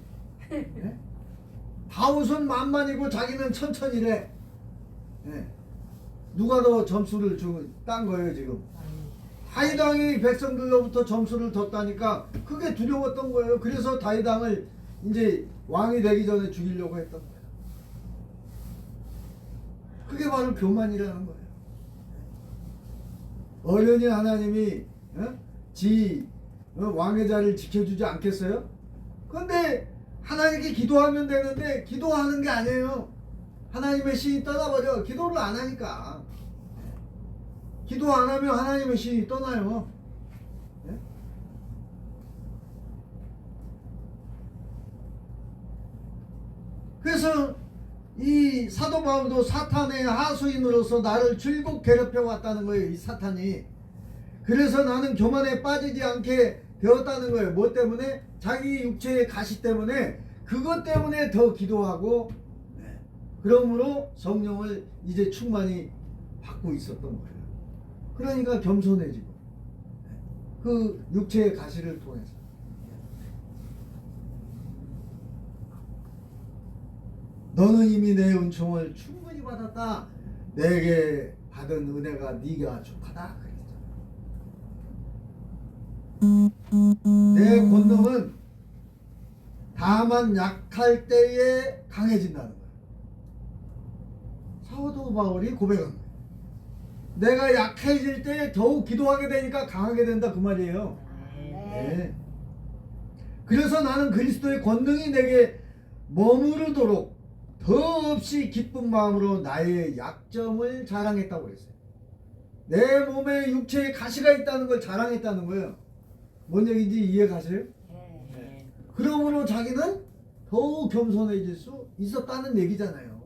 네? 다윗은 만만이고 자기는 천천히래. 네. 누가 더 점수를 딴 거예요 지금? 다윗 왕이 백성들로부터 점수를 뒀다니까 그게 두려웠던 거예요. 그래서 다윗 왕을 이제 왕이 되기 전에 죽이려고 했던 거예요. 그게 바로 교만이라는 거예요. 어련히 하나님이 왕의 자리를 지켜주지 않겠어요? 근데 하나님께 기도하면 되는데 기도하는 게 아니에요. 하나님의 신이 떠나버려. 기도를 안 하니까. 기도 안 하면 하나님의 신이 떠나요. 그래서 이 사도 바울도 사탄의 하수인으로서 나를 줄곧 괴롭혀 왔다는 거예요. 이 사탄이. 그래서 나는 교만에 빠지지 않게 되었다는 거예요. 뭐 때문에? 자기 육체의 가시 때문에. 그것 때문에 더 기도하고, 그러므로 성령을 이제 충만히 받고 있었던 거예요. 그러니까 겸손해지고, 그 육체의 가시를 통해서. 너는 이미 내 은총을 충분히 받았다. 내게 받은 은혜가 네가 족하다. 그랬잖아. 내 권능은 다만 약할 때에 강해진다는 거예요. 사도 바울이 고백한 거예요. 내가 약해질 때 더욱 기도하게 되니까 강하게 된다 그 말이에요. 네. 그래서 나는 그리스도의 권능이 내게 머무르도록 더없이 기쁜 마음으로 나의 약점을 자랑했다고 그랬어요. 내 몸에 육체에 가시가 있다는 걸 자랑했다는 거예요. 뭔 얘기인지 이해 가세요? 네. 그러므로 자기는 더욱 겸손해질 수 있었다는 얘기잖아요.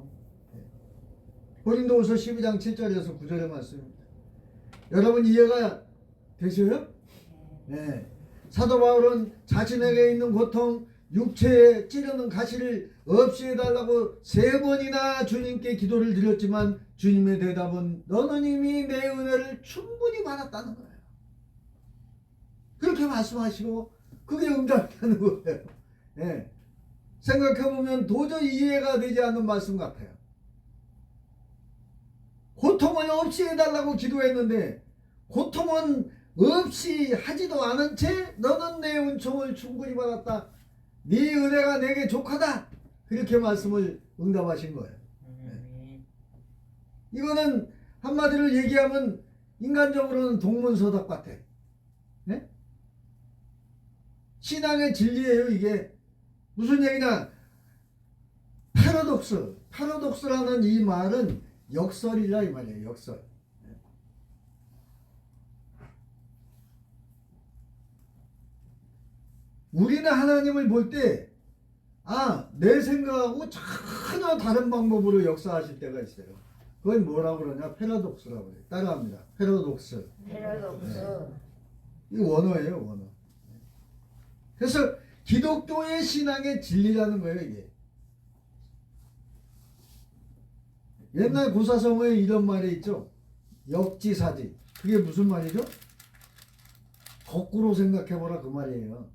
고린도후서 12장 7절에서 9절의 말씀입니다. 여러분 이해가 되세요? 네. 사도 바울은 자신에게 있는 고통, 육체에 찌르는 가시를 없이 해달라고 3번이나 주님께 기도를 드렸지만 주님의 대답은 너는 이미 내 은혜를 충분히 받았다는 거예요. 그렇게 말씀하시고 그게 응답되는 거예요. 네. 생각해보면 도저히 이해가 되지 않는 말씀 같아요. 고통을 없이 해달라고 기도했는데 고통은 없이 하지도 않은 채 너는 내 은총을 충분히 받았다. 네 은혜가 내게 족하다. 그렇게 말씀을 응답하신 거예요. 이거는 한마디로 얘기하면 인간적으로는 동문서답 같아. 네? 신앙의 진리예요. 이게 무슨 얘기냐? 패러독스라는 이 말은 역설이라 이 말이에요. 역설. 우리는 하나님을 볼 때 내 생각하고 전혀 다른 방법으로 역사하실 때가 있어요. 그건 뭐라고 그러냐? 패러독스라고 해요. 따라합니다. 패러독스. 패러독스. 이 원어예요. 원어. 그래서 기독교의 신앙의 진리라는 거예요. 이게. 옛날 고사성어에 이런 말이 있죠. 역지사지. 그게 무슨 말이죠? 거꾸로 생각해보라 그 말이에요.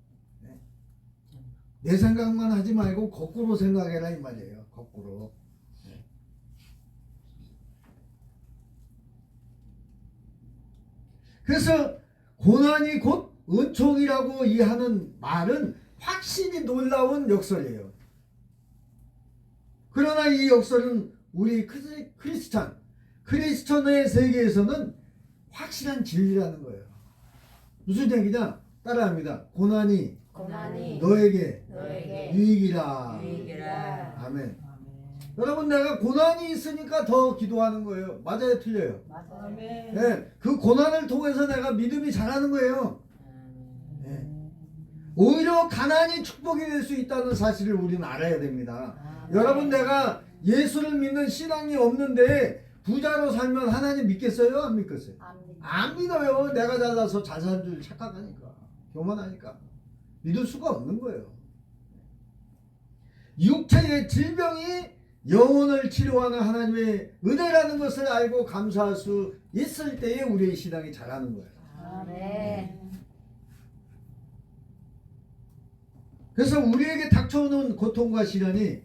내 생각만 하지 말고 거꾸로 생각해라 이 말이에요. 거꾸로. 그래서 고난이 곧 은총이라고 이해하는 말은 확실히 놀라운 역설이에요. 그러나 이 역설은 우리 크리스천의 세계에서는 확실한 진리라는 거예요. 무슨 얘기냐? 따라합니다. 고난이 너에게 유익이라. 아멘. 여러분 내가 고난이 있으니까 더 기도하는 거예요. 맞아요? 틀려요? 네, 그 고난을 통해서 내가 믿음이 자라는 거예요. 네. 오히려 가난이 축복이 될 수 있다는 사실을 우리는 알아야 됩니다. 여러분 내가 예수를 믿는 신앙이 없는데 부자로 살면 하나님 믿겠어요? 안 믿겠어요? 안 믿어요. 내가 잘나서 잘 산 줄 착각하니까. 교만하니까. 믿을 수가 없는 거예요. 육체의 질병이 영혼을 치료하는 하나님의 은혜라는 것을 알고 감사할 수 있을 때에 우리의 신앙이 자라는 거예요. 아멘. 그래서 우리에게 닥쳐오는 고통과 시련이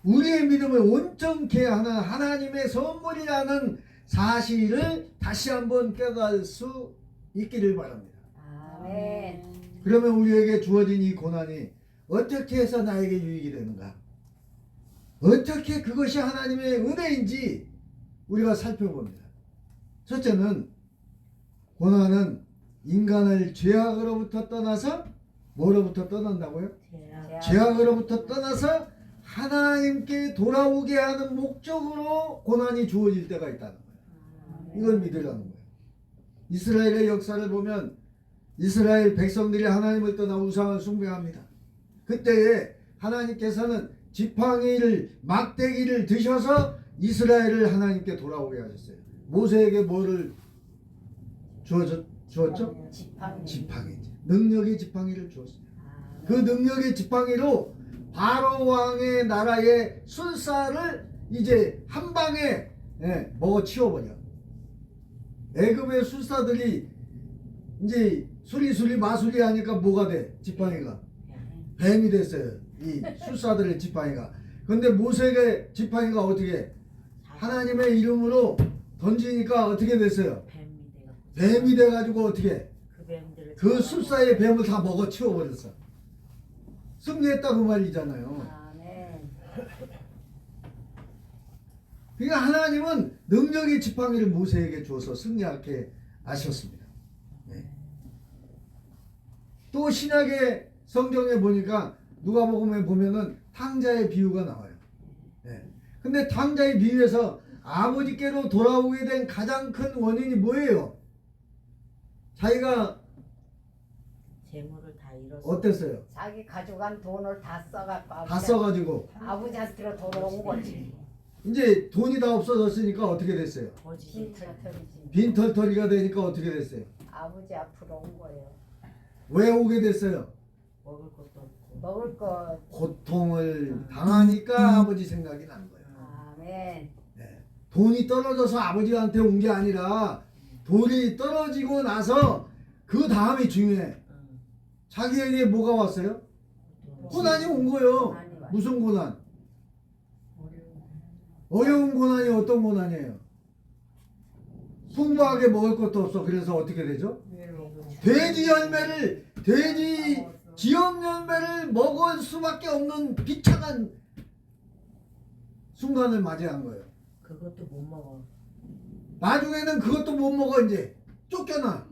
우리의 믿음을 온전케 하는 하나님의 선물이라는 사실을 다시 한번 깨달을 수 있기를 바랍니다. 아멘. 그러면 우리에게 주어진 이 고난이 어떻게 해서 나에게 유익이 되는가? 어떻게 그것이 하나님의 은혜인지 우리가 살펴봅니다. 첫째는 고난은 인간을 죄악으로부터 떠나서 뭐로부터 떠난다고요? 죄악으로부터 떠나서 하나님께 돌아오게 하는 목적으로 고난이 주어질 때가 있다는 거예요. 이걸 믿으라는 거예요. 이스라엘의 역사를 보면 이스라엘 백성들이 하나님을 떠나 우상을 숭배합니다. 그때에 하나님께서는 지팡이를 막대기를 드셔서 이스라엘을 하나님께 돌아오게 하셨어요. 모세에게 뭐를 주었죠? 지팡이. 능력의 지팡이를 주었어요. 그 능력의 지팡이로 바로 왕의 나라의 술사를 이제 한 방에 먹어 치워버려. 애굽의 술사들이 이제 수리수리 마수리 하니까 뭐가 돼? 지팡이가 뱀이 됐어요. 이 술사들의 지팡이가. 근데 모세의 지팡이가 어떻게 하나님의 이름으로 던지니까 어떻게 됐어요? 뱀이 돼가지고 어떻게 그 술사의 뱀을 다 먹어 치워버렸어. 승리했다 그 말이잖아요. 그러니까 하나님은 능력의 지팡이를 모세에게 줘서 승리하게 하셨습니다. 네. 또 신약의 성경에 보니까 누가복음에 보면은 탕자의 비유가 나와요. 네. 근데 탕자의 비유에서 아버지께로 돌아오게 된 가장 큰 원인이 뭐예요? 자기가 재물을 다 잃었어. 어땠어요? 자기 가져간 돈을 다 써갖고 다 써가지고 아버지한테로 돌아온 거지. 이제 돈이 다 없어졌으니까 어떻게 됐어요? 빈털털이지. 빈털터리가 되니까 어떻게 됐어요? 아버지 앞으로 온 거예요. 왜 오게 됐어요? 먹을 것도 없고. 먹을 거. 고통을 당하니까 아버지 생각이 난 거예요. 아멘. 네. 돈이 떨어져서 아버지한테 온 게 아니라 돈이 떨어지고 나서 그 다음이 중요해. 자기에게 뭐가 왔어요? 고난이 온 거예요. 고난이 왔어요. 무슨 고난? 어려운 고난이 어떤 고난이에요? 풍부하게 먹을 것도 없어. 그래서 어떻게 되죠? 돼지 열매를 돼지 지역 열매를 먹을 수밖에 없는 비참한 순간을 맞이한 거예요. 그것도 못 먹어. 나중에는 그것도 못 먹어. 이제 쫓겨나.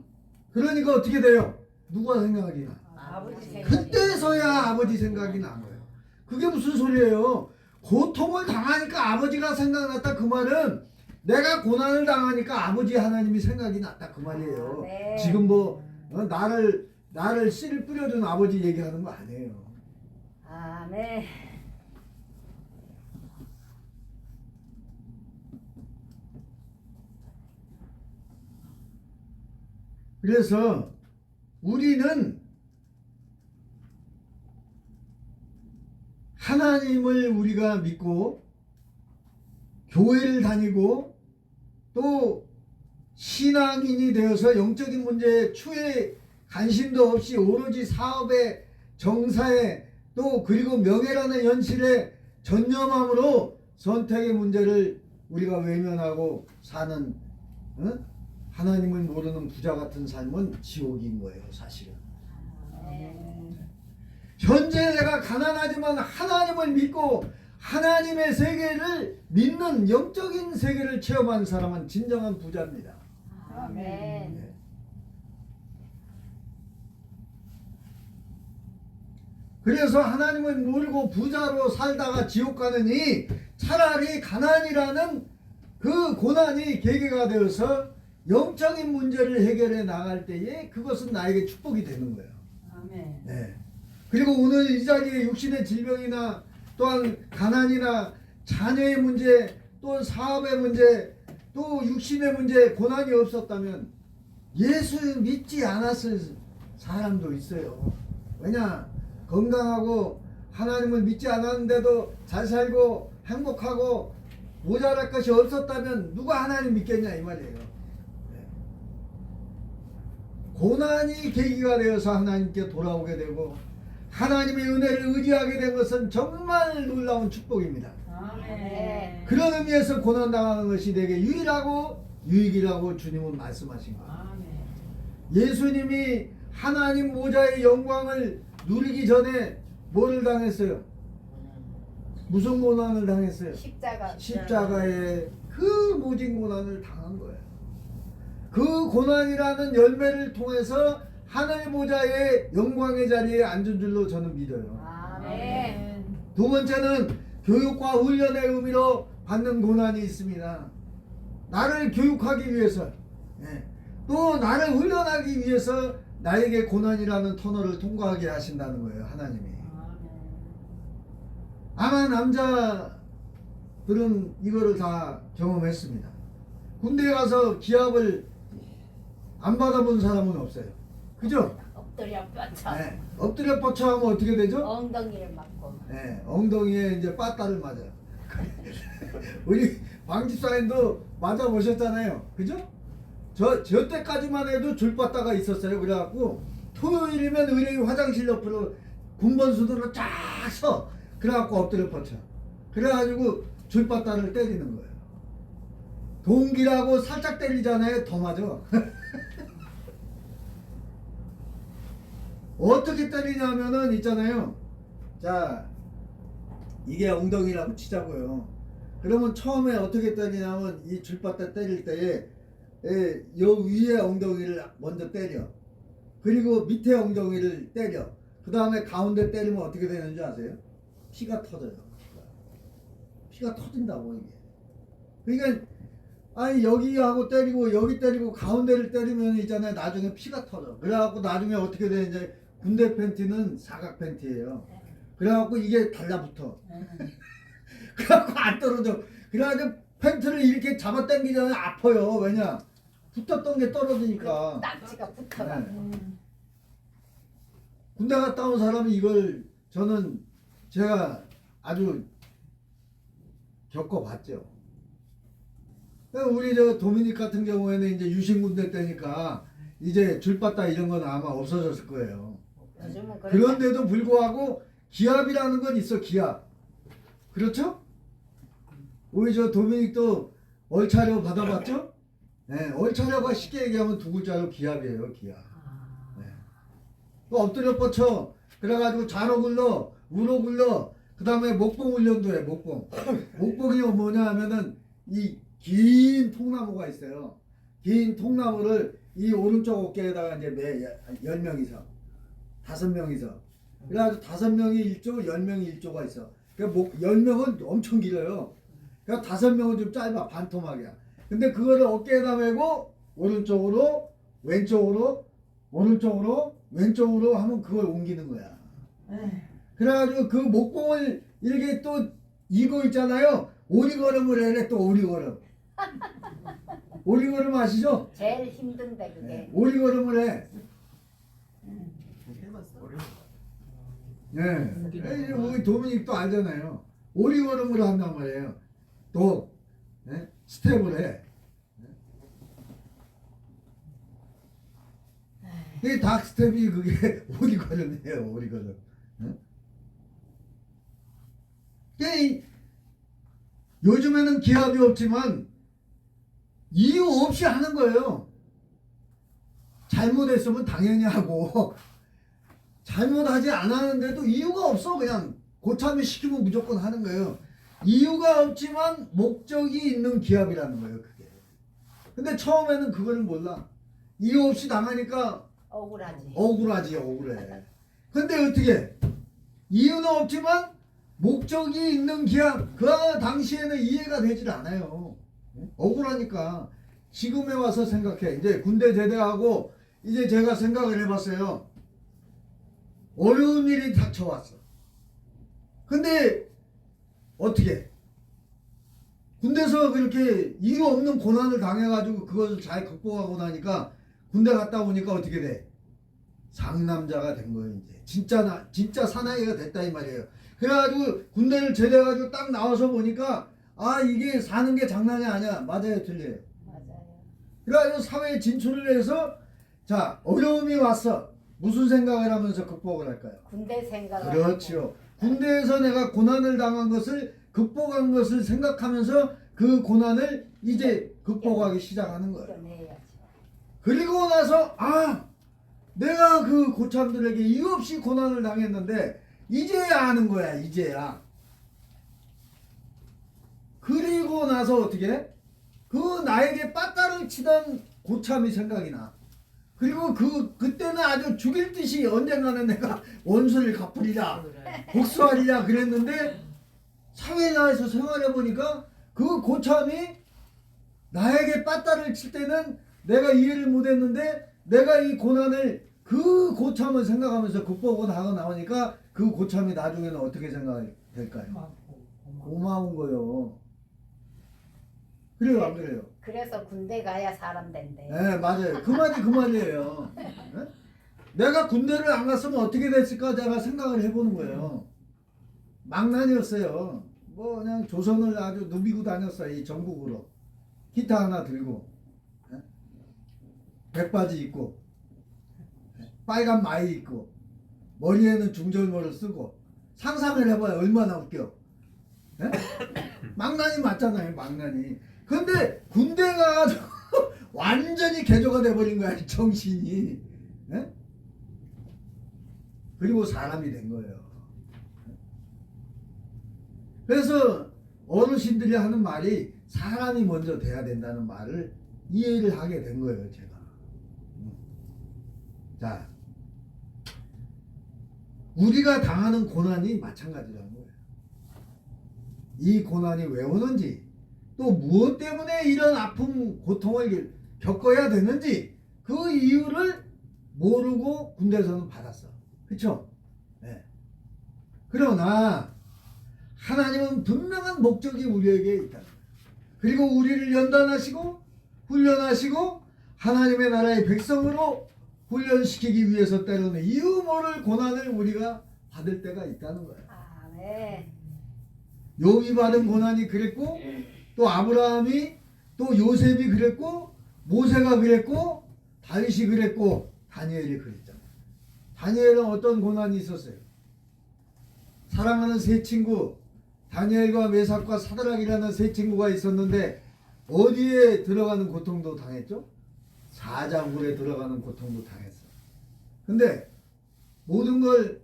그러니까 어떻게 돼요? 누가 생각이 나? 아버지 생각이. 그때서야 아버지 생각이 난 거예요. 그게 무슨 소리예요? 고통을 당하니까 아버지가 생각났다 그 말은 내가 고난을 당하니까 아버지 하나님이 생각이 났다 그 말이에요. 네. 지금 뭐 나를 씨를 뿌려준 아버지 얘기하는 거 아니에요. 아멘. 그래서 우리는 하나님을 우리가 믿고 교회를 다니고 또 신앙인이 되어서 영적인 문제에 추에 관심도 없이 오로지 사업에 정사에 또 그리고 명예라는 현실에 전념함으로 선택의 문제를 우리가 외면하고 사는 하나님을 모르는 부자 같은 삶은 지옥인 거예요, 사실은. 현재 내가 가난하지만 하나님을 믿고 하나님의 세계를 믿는 영적인 세계를 체험한 사람은 진정한 부자입니다. 아멘. 그래서 하나님을 모르고 부자로 살다가 지옥 가느니 차라리 가난이라는 그 고난이 계기가 되어서 영적인 문제를 해결해 나갈 때에 그것은 나에게 축복이 되는 거예요. 아멘. 네. 그리고 오늘 이 자리에 육신의 질병이나 또한 가난이나 자녀의 문제 또 사업의 문제 또 육신의 문제 고난이 없었다면 예수 믿지 않았을 사람도 있어요. 왜냐? 건강하고 하나님을 믿지 않았는데도 잘 살고 행복하고 모자랄 것이 없었다면 누가 하나님 믿겠냐 이 말이에요. 네. 고난이 계기가 되어서 하나님께 돌아오게 되고 하나님의 은혜를 의지하게 된 것은 정말 놀라운 축복입니다. 아멘. 그런 의미에서 고난당하는 것이 내게 유일하고 유익이라고 주님은 말씀하신 거예요. 아멘. 예수님이 하나님 모자의 영광을 누리기 전에 뭐를 당했어요? 무슨 고난을 당했어요? 십자가의 그 모진 고난을 당한 거예요. 그 고난이라는 열매를 통해서 하늘 보좌의 영광의 자리에 앉은 줄로 저는 믿어요. 아멘. 두 번째는 교육과 훈련의 의미로 받는 고난이 있습니다. 나를 교육하기 위해서 또 나를 훈련하기 위해서 나에게 고난이라는 터널을 통과하게 하신다는 거예요. 하나님이. 아마 남자들은 이거를 다 경험했습니다. 군대에 가서 기합을 안 받아본 사람은 없어요. 그죠? 엎드려 뻗쳐. 네. 엎드려 뻗쳐 하면 어떻게 되죠? 엉덩이를 맞고. 네. 엉덩이에 이제 빠따를 맞아요. 우리 방집사님도 맞아보셨잖아요. 그죠? 저 때까지만 해도 줄바따가 있었어요. 그래갖고 토요일이면 의뢰인 화장실 옆으로 군번수도로 쫙 서. 그래갖고 엎드려 뻗쳐. 그래가지고 줄바따를 때리는 거예요. 동기라고 살짝 때리잖아요. 더 맞아. 어떻게 때리냐면은 있잖아요. 자, 이게 엉덩이라고 치자고요. 그러면 처음에 어떻게 때리냐면 이 줄바따 때릴 때에 요 위에 엉덩이를 먼저 때려. 그리고 밑에 엉덩이를 때려. 그 다음에 가운데 때리면 어떻게 되는지 아세요? 피가 터져요. 피가 터진다고 이게. 그러니까 아니 여기 하고 때리고 여기 때리고 가운데를 때리면 있잖아요. 나중에 피가 터져. 그래갖고 나중에 어떻게 되는지 군대 팬티는 사각 팬티예요. 그래갖고 이게 달라붙어. 그래갖고 안 떨어져. 그래가지고 팬티를 이렇게 잡아당기잖아요. 아파요. 왜냐? 붙었던 게 떨어지니까. 낙지가 붙어가. 네. 군대 갔다 온 사람이 이걸 저는 제가 아주 겪어봤죠. 우리 저 도미닉 같은 경우에는 이제 유신군대 때니까 이제 줄바따 이런 건 아마 없어졌을 거예요. 요즘은 그런데도 불구하고 기합이라는 건 있어. 기합. 그렇죠? 우리 저 도미닉도 얼차려 받아봤죠? 네, 얼차려가 쉽게 얘기하면 두 글자로 기압이에요. 기압. 아. 네. 또 엎드려 뻗쳐. 그래가지고 잔어 굴러, 우로 굴러, 그 다음에 목봉 훈련도 해. 목봉. 목봉이 뭐냐 하면은 이 긴 통나무가 있어요. 긴 통나무를 이 오른쪽 어깨에다가 이제 매 10명이서 5명이서 그래가지고 5명이 1조, 10명이 1조가 있어. 그러니까 10명은 엄청 길어요. 그러니까 5명은 좀 짧아. 반토막이야. 근데 그거를 어깨에다 메고 오른쪽으로 왼쪽으로 오른쪽으로 왼쪽으로 하면 그걸 옮기는 거야. 그래가지고 그 목공을 이렇게 또 이거 있잖아요. 오리걸음을 해래. 또 오리걸음. 오리걸음 아시죠? 제일 힘든데 그게. 네, 오리걸음을 해. 네. 우리 도미닉도 알잖아요. 오리걸음을 한단 말이에요. 또 네? 스텝을 해. 이 닭 스텝이 그게 오리걸음이에요. 오리걸음. 네? 요즘에는 기합이 없지만 이유 없이 하는 거예요. 잘못했으면 당연히 하고 잘못하지 않았는데도 이유가 없어. 그냥 고참이 시키면 무조건 하는 거예요. 이유가 없지만 목적이 있는 기합이라는 거예요. 그게. 근데 처음에는 그거를 몰라. 이유 없이 당하니까 억울하지. 억울하지. 억울해. 근데 어떻게 이유는 없지만 목적이 있는 기합. 그 당시에는 이해가 되질 않아요. 억울하니까. 지금에 와서 생각해. 이제 군대 제대하고 이제 제가 생각을 해봤어요. 어려운 일이 닥쳐왔어. 근데 어떻게 군대에서 그렇게 이유 없는 고난을 당해가지고 그것을 잘 극복하고 나니까 군대 갔다 오니까 어떻게 돼? 상남자가 된 거예요. 이제 진짜 사나이가 됐다 이 말이에요. 그래가지고 군대를 제대해가지고 딱 나와서 보니까 아 이게 사는 게 장난이 아니야. 맞아요, 틀려요. 맞아요. 그래가지고 사회에 진출을 해서 자 어려움이 왔어. 무슨 생각을 하면서 극복을 할까요? 군대 생각을. 그렇죠. 군대에서 내가 고난을 당한 것을 극복한 것을 생각하면서 그 고난을 이제 극복하기 시작하는 거예요. 해야지. 그리고 나서 아 내가 그 고참들에게 이유 없이 고난을 당했는데 이제야 아는 거야. 이제야. 그리고 나서 어떻게 해? 그 나에게 빠따를 치던 고참이 생각이 나. 그리고 그때는 아주 죽일 듯이 언젠가는 내가 원수를 갚으리라 복수하리라 그랬는데 사회에 나와서 생활해 보니까 그 고참이 나에게 빠따를 칠 때는 내가 이해를 못했는데 내가 이 고난을 그 고참을 생각하면서 극복을 하고 나오니까 그 고참이 나중에는 어떻게 생각될까요? 고마운 거요. 그래요, 안 그래요? 그래서 군대 가야 사람 된대. 네, 맞아요. 그 말이 그 말이에요. 네? 내가 군대를 안 갔으면 어떻게 됐을까 제가 생각을 해보는 거예요. 망난이었어요. 뭐 그냥 조선을 아주 누비고 다녔어요. 이 전국으로. 기타 하나 들고 네? 백바지 입고 빨간 마이 입고 머리에는 중절모를 쓰고 상상을 해봐요. 얼마나 웃겨. 네? 망난이 맞잖아요. 망난이. 근데 군대 가가지고 완전히 개조가 돼버린 거야. 정신이. 네? 그리고 사람이 된 거예요. 그래서 어르신들이 하는 말이 사람이 먼저 돼야 된다는 말을 이해를 하게 된 거예요. 제가. 자, 우리가 당하는 고난이 마찬가지라는 거예요. 이 고난이 왜 오는지 또 무엇 때문에 이런 아픔 고통을 겪어야 되는지 그 이유를 모르고 군대에서는 받았어. 그쵸? 네. 그러나 하나님은 분명한 목적이 우리에게 있다. 그리고 우리를 연단하시고 훈련하시고 하나님의 나라의 백성으로 훈련시키기 위해서 때로는 이유 모를 고난을 우리가 받을 때가 있다는 거예요. 아멘. 욥이 받은 고난이 그랬고 또 아브라함이 또 요셉이 그랬고 모세가 그랬고 다윗이 그랬고 다니엘이 그랬잖아요. 다니엘은 어떤 고난이 있었어요? 사랑하는 세 친구 다니엘과 메삭과 사드락이라는 세 친구가 있었는데 어디에 들어가는 고통도 당했죠? 사자굴에 들어가는 고통도 당했어. 근데 모든 걸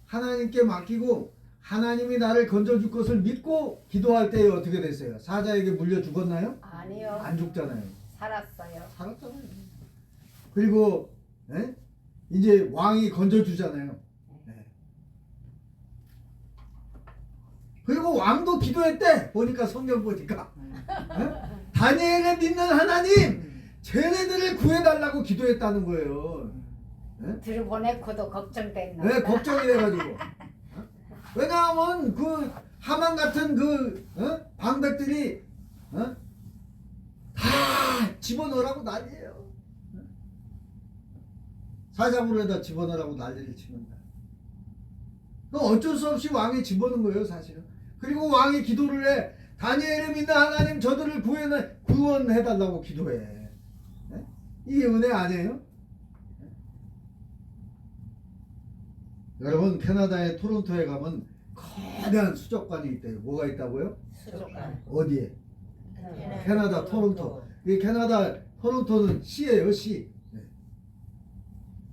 하나님께 맡기고 하나님이 나를 건져줄 것을 믿고 기도할 때에 어떻게 됐어요? 사자에게 물려 죽었나요? 아니요. 안 죽잖아요. 살았어요. 살았잖아요. 그리고 이제 왕이 건져주잖아요. 네. 그리고 왕도 기도했대. 보니까 성경 보니까 다니엘을 믿는 하나님 쟤네들을 구해달라고 기도했다는 거예요. 들보내고도 걱정됐나 네, 보다. 걱정이 돼가지고. 왜냐하면 그 하만 같은 그 방백들이 다 집어넣으라고 난리예요. 사자굴에다 집어넣으라고 난리를 치는다. 어쩔 수 없이 왕이 집어넣은 거예요, 사실은. 그리고 왕이 기도를 해. 다니엘을 믿는 하나님 저들을 구원해달라고 기도해. 네? 이게 은혜 아니에요? 여러분 캐나다의 토론토에 가면 거대한 수족관이 있대요. 뭐가 있다고요? 수족관. 어디에? 캐나다 토론토. 이 캐나다 토론토는 시예요, 시. 네.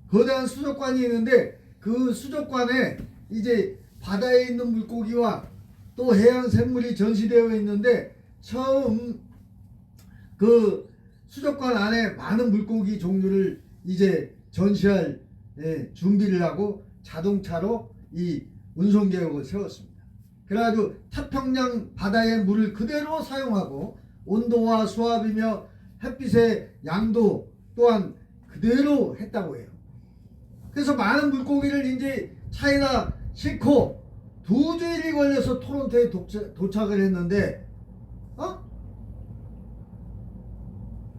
거대한 수족관이 있는데 그 수족관에 이제 바다에 있는 물고기와 또 해양 생물이 전시되어 있는데 처음 그 수족관 안에 많은 물고기 종류를 이제 전시할 준비를 하고 자동차로 이 운송계획을 세웠습니다. 그래가지고 태평양 바다의 물을 그대로 사용하고 온도와 수압이며 햇빛의 양도 또한 그대로 했다고 해요. 그래서 많은 물고기를 이제 차에다 싣고 2주일이 걸려서 토론토에 도착을 했는데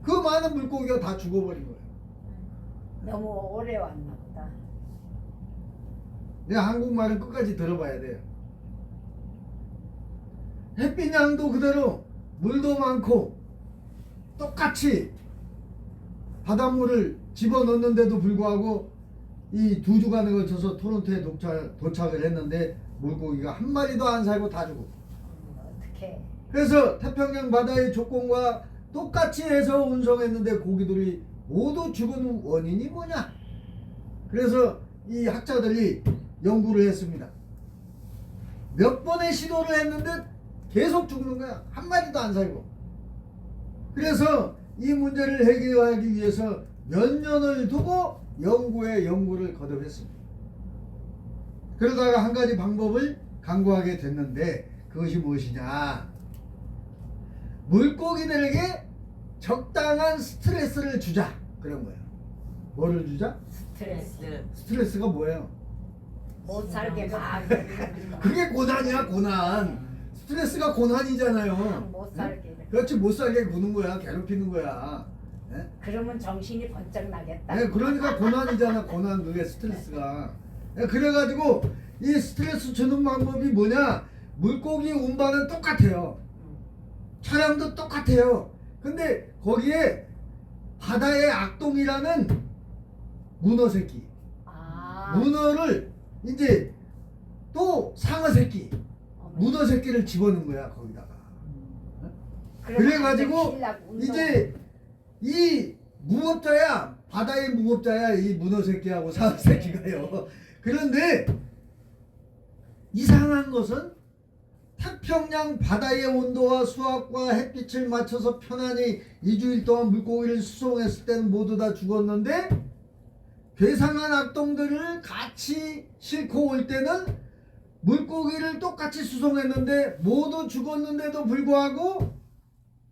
그 많은 물고기가 다 죽어버린 거예요. 너무 오래 왔나 보다. 내 한국말은 끝까지 들어봐야 돼요. 햇빛 양도 그대로 물도 많고 똑같이 바닷물을 집어넣는데도 불구하고 이 2주간에 걸쳐서 토론토에 도착을 했는데 물고기가 한 마리도 안 살고 다 죽어. 어떻게? 그래서 태평양 바다의 조건과 똑같이 해서 운송했는데 고기들이 모두 죽은 원인이 뭐냐? 그래서 이 학자들이 연구를 했습니다. 몇 번의 시도를 했는데 계속 죽는 거야. 한 마리도 안 살고. 그래서 이 문제를 해결하기 위해서 몇 년을 두고 연구를 거듭했습니다. 그러다가 한 가지 방법을 강구하게 됐는데 그것이 무엇이냐? 물고기들에게 적당한 스트레스를 주자. 그런 거예요. 뭐를 주자? 스트레스. 스트레스가 뭐예요? 못 살게 막. 그게 고난이야, 고난. 스트레스가 고난이잖아요. 못 살게. 그렇지, 못 살게 구는 거야, 괴롭히는 거야. 네? 그러면 정신이 번쩍 나겠다. 네, 그러니까 고난이잖아, 고난. 그게 스트레스가. 네, 그래가지고 이 스트레스 주는 방법이 뭐냐? 물고기 운반은 똑같아요. 차량도 똑같아요. 근데 거기에 바다의 악동이라는 문어 새끼, 아. 문어를 이제 또 상어 새끼, 문어 새끼를 집어넣은 거야 거기다가. 그래가지고 이제 이 무법자야, 바다의 무법자야, 이 문어 새끼하고 상어 새끼가요. 그런데 이상한 것은 태평양 바다의 온도와 수압과 햇빛을 맞춰서 편안히 2주일 동안 물고기를 수송했을 때는 모두 다 죽었는데 괴상한 악동들을 같이 싣고 올 때는 물고기를 똑같이 수송했는데 모두 죽었는데도 불구하고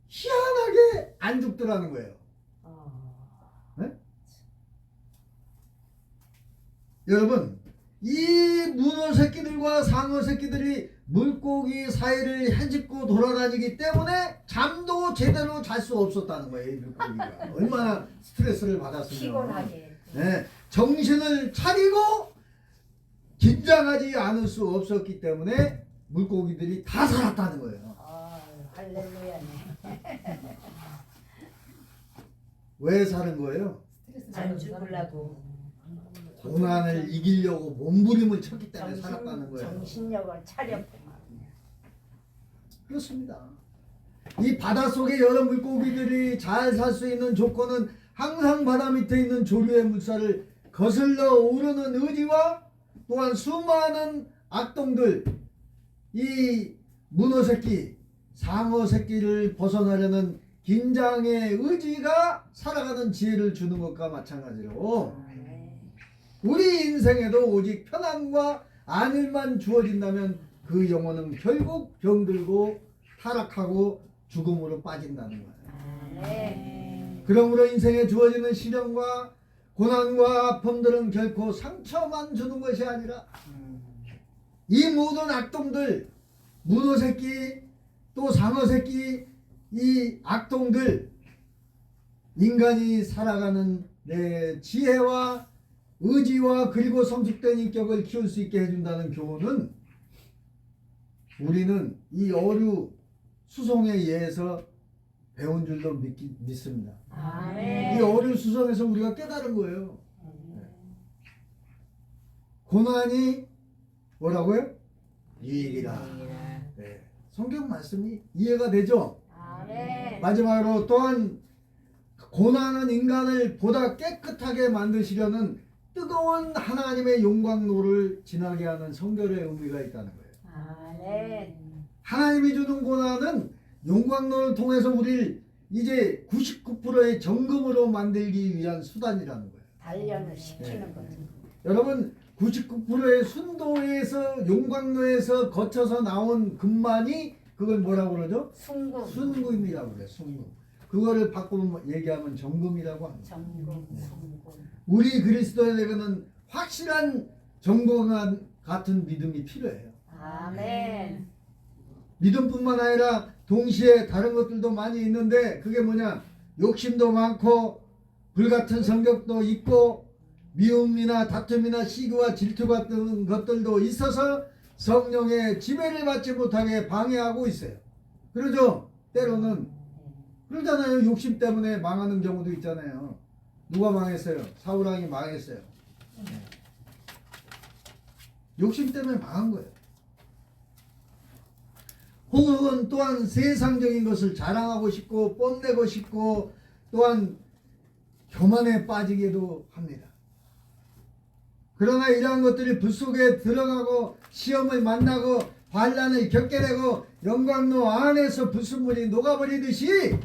희한하게 안 죽더라는 거예요. 네? 여러분, 이 문어 새끼들과 상어 새끼들이 물고기 사이를 헤집고 돌아다니기 때문에 잠도 제대로 잘 수 없었다는 거예요. 이 물고기가 얼마나 스트레스를 받았으면. 피곤하게. 네, 정신을 차리고 긴장하지 않을 수 없었기 때문에 물고기들이 다 살았다는 거예요. 할렐루야네. 왜 사는 거예요? 안 죽으려고. 고난을 이기려고 몸부림을 쳤기 때문에 살았다는 거예요. 정신력을 차렸구만. 그렇습니다. 이 바닷속에 여러 물고기들이 잘 살 수 있는 조건은 항상 바다 밑에 있는 조류의 물살을 거슬러 오르는 의지와 또한 수많은 악동들, 이 문어 새끼, 상어 새끼를 벗어나려는 긴장의 의지가 살아가는 지혜를 주는 것과 마찬가지로 우리 인생에도 오직 편안과 안일만 주어진다면 그 영혼은 결국 병들고 타락하고 죽음으로 빠진다는 거예요. 그러므로 인생에 주어지는 시련과 고난과 아픔들은 결코 상처만 주는 것이 아니라 이 모든 악동들, 문어 새끼, 또 상어 새끼, 이 악동들, 인간이 살아가는 내 지혜와 의지와 그리고 성숙된 인격을 키울 수 있게 해준다는 교훈은 우리는 이 어류 수송에 의해서 배운 줄로 믿습니다. 이 어류 수송에서 우리가 깨달은 거예요. 고난이 뭐라고요? 유익이라. 네. 성경 말씀이 이해가 되죠? 마지막으로 또한 고난은 인간을 보다 깨끗하게 만드시려는 뜨거운 하나님의 용광로를 지나게 하는 성결의 의미가 있다는 거예요. 하나님이 주는 고난은 용광로를 통해서 우리를 이제 99%의 정금으로 만들기 위한 수단이라는 거예요. 단련을 시키는 거죠. 여러분 99%의 순도에서 용광로에서 거쳐서 나온 금만이 그걸 뭐라고 그러죠? 순금. 순금이라고 그래요. 순금. 그거를 바꾸면 얘기하면 정금이라고 합니다. 정금, 순금. 우리 그리스도인에게는 확실한 정금과 같은 믿음이 필요해요. 아멘. 믿음뿐만 아니라 동시에 다른 것들도 많이 있는데 그게 뭐냐? 욕심도 많고 불같은 성격도 있고 미움이나 다툼이나 시기와 질투 같은 것들도 있어서 성령의 지배를 받지 못하게 방해하고 있어요. 그러죠? 때로는 그러잖아요. 욕심 때문에 망하는 경우도 있잖아요. 누가 망했어요? 사울왕이 망했어요. 욕심 때문에 망한 거예요. 혹은 또한 세상적인 것을 자랑하고 싶고 뽐내고 싶고 또한 교만에 빠지기도 합니다. 그러나 이러한 것들이 불 속에 들어가고 시험을 만나고 환난을 겪게 되고 영광로 안에서 불순물이 녹아버리듯이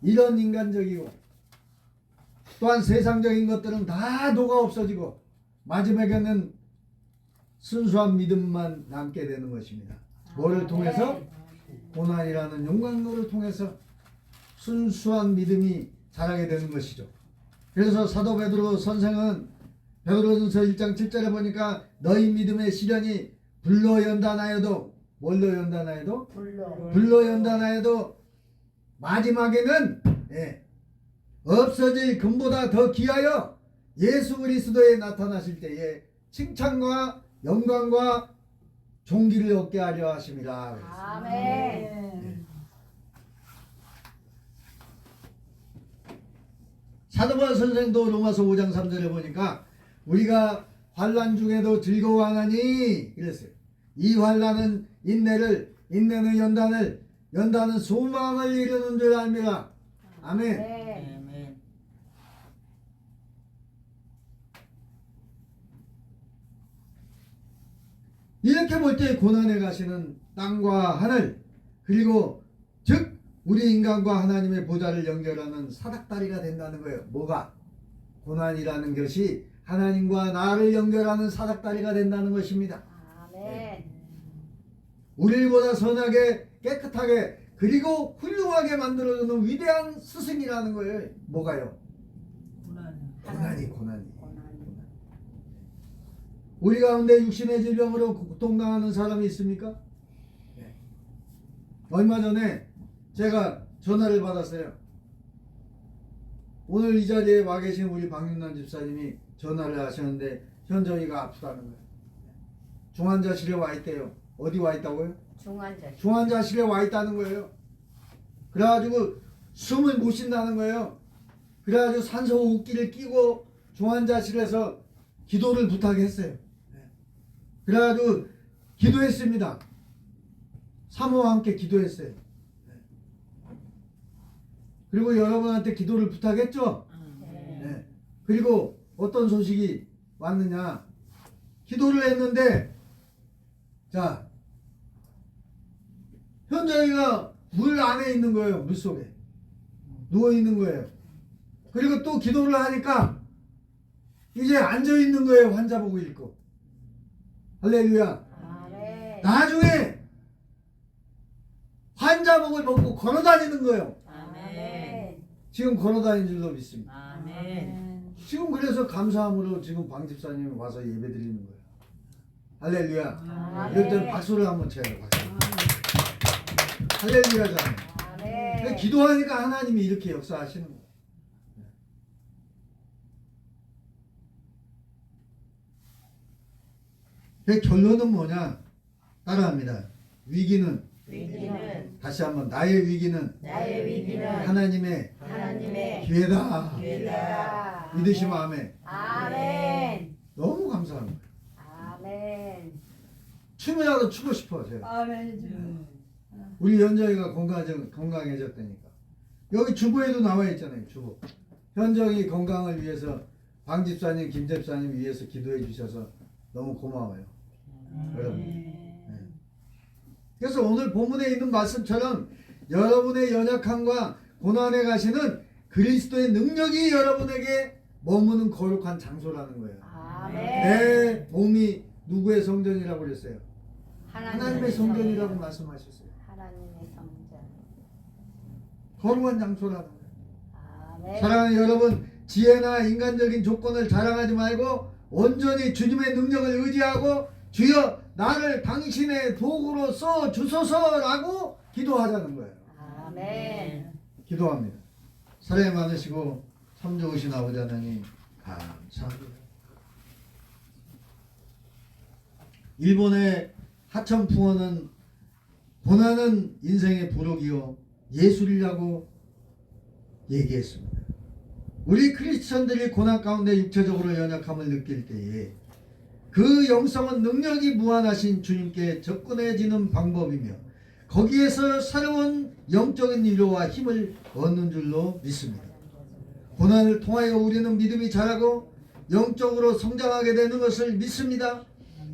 이런 인간적이고 또한 세상적인 것들은 다 녹아 없어지고 마지막에는 순수한 믿음만 남게 되는 것입니다. 뭐를 통해서? 고난이라는 용광로를 통해서 순수한 믿음이 자라게 되는 것이죠. 그래서 사도 베드로 선생은 베드로전서 1장 7절에 보니까 너희 믿음의 시련이 불로 연단하여도 뭘로 연단하여도? 불로 연단하여도 마지막에는 없어질 금보다 더 귀하여 예수 그리스도에 나타나실 때에 칭찬과 영광과 존귀를 얻게 하려 하심이라. 아멘. 사도 바울 선생도 로마서 5장 3절에 보니까 우리가 환난 중에도 즐거워하나니 이랬어요. 이 환난은 인내를, 인내는 연단을, 연단은 소망을 이루는 줄 압니다. 아멘. 이렇게 볼 때 고난에 가시는 땅과 하늘 그리고 즉 우리 인간과 하나님의 보좌를 연결하는 사닥다리가 된다는 거예요. 뭐가? 고난이라는 것이 하나님과 나를 연결하는 사닥다리가 된다는 것입니다. 아멘. 우리보다 선하게 깨끗하게 그리고 훌륭하게 만들어주는 위대한 스승이라는 거예요. 뭐가요? 고난이. 우리 가운데 육신의 질병으로 고통당하는 사람이 있습니까? 네. 얼마 전에 제가 전화를 받았어요. 오늘 이 자리에 와 계신 우리 박윤남 집사님이 전화를 하셨는데 현정이가 아프다는 거예요. 중환자실에 와 있대요. 어디 와 있다고요? 중환자실에 와 있다는 거예요. 그래가지고 숨을 못 쉰다는 거예요. 그래가지고 산소 호흡기를 끼고 중환자실에서 기도를 부탁했어요. 그래가지고 기도했습니다. 사모와 함께 기도했어요. 그리고 여러분한테 기도를 부탁했죠? 네. 그리고 어떤 소식이 왔느냐? 기도를 했는데, 자, 현정이가 물 안에 있는 거예요. 물 속에 누워 있는 거예요. 그리고 또 기도를 하니까 이제 앉아 있는 거예요. 환자복을 입고. 할렐루야. 아멘. 나중에 환자복을 벗고 걸어다니는 거예요. 아멘. 지금 걸어다니는 줄로 믿습니다. 아멘. 지금 그래서 감사함으로 지금 방 집사님이 와서 예배 드리는 거예요. 할렐루야. 아멘. 이럴 때 박수를 한번 쳐요. 박수. 할렐루야잖아요. 아멘. 기도하니까 하나님이 이렇게 역사하시는 거예요. 그 결론은 뭐냐? 따라합니다. 위기는 다시 한번 나의 위기는 나의 위기는 하나님의 하나님의 기회다. 기회다. 믿으시면 아멘. 아멘. 너무 감사합니다. 아멘. 춤이라도 추고 싶어 제가. 아멘. 우리 연정이가 건강해졌다니까. 여기 주보에도 나와 있잖아요. 주보. 현정이 건강을 위해서 방 집사님, 김 집사님 위해서 기도해 주셔서 너무 고마워요. 여러분. 네. 그래서 오늘 본문에 있는 말씀처럼 여러분의 연약함과 고난에 가시는 그리스도의 능력이 여러분에게 머무는 거룩한 장소라는 거예요. 아멘. 내 몸이 누구의 성전이라고 그랬어요? 하나님의 하나님의 성전이라고 말씀하셨어요. 하나님의 성전. 거룩한 장소라는 거예요. 아멘. 사랑하는 여러분, 지혜나 인간적인 조건을 자랑하지 말고 온전히 주님의 능력을 의지하고 주여 나를 당신의 도구로 써 주소서라고 기도하자는 거예요. 아멘. 기도합니다. 사랑이 많으시고 참 좋으신 아버지 하나님 감사합니다. 일본의 하천풍어는 고난은 인생의 부록이요 예술이라고 얘기했습니다. 우리 크리스천들이 고난 가운데 육체적으로 연약함을 느낄 때에 그 영성은 능력이 무한하신 주님께 접근해지는 방법이며 거기에서 새로운 영적인 위로와 힘을 얻는 줄로 믿습니다. 고난을 통하여 우리는 믿음이 자라고 영적으로 성장하게 되는 것을 믿습니다.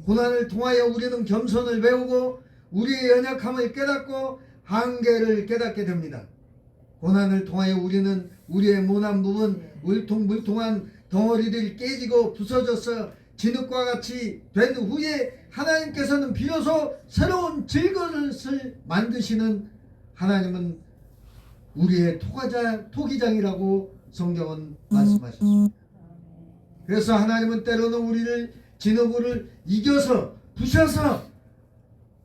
고난을 통하여 우리는 겸손을 배우고 우리의 연약함을 깨닫고 한계를 깨닫게 됩니다. 고난을 통하여 우리는 우리의 모난 부분 울퉁불퉁한 덩어리들이 깨지고 부서져서 진흙과 같이 된 후에 하나님께서는 비로소 새로운 질그릇을 만드시는 하나님은 우리의 토기장이라고 성경은 말씀하셨습니다. 그래서 하나님은 때로는 우리를 진흙을 이겨서 부셔서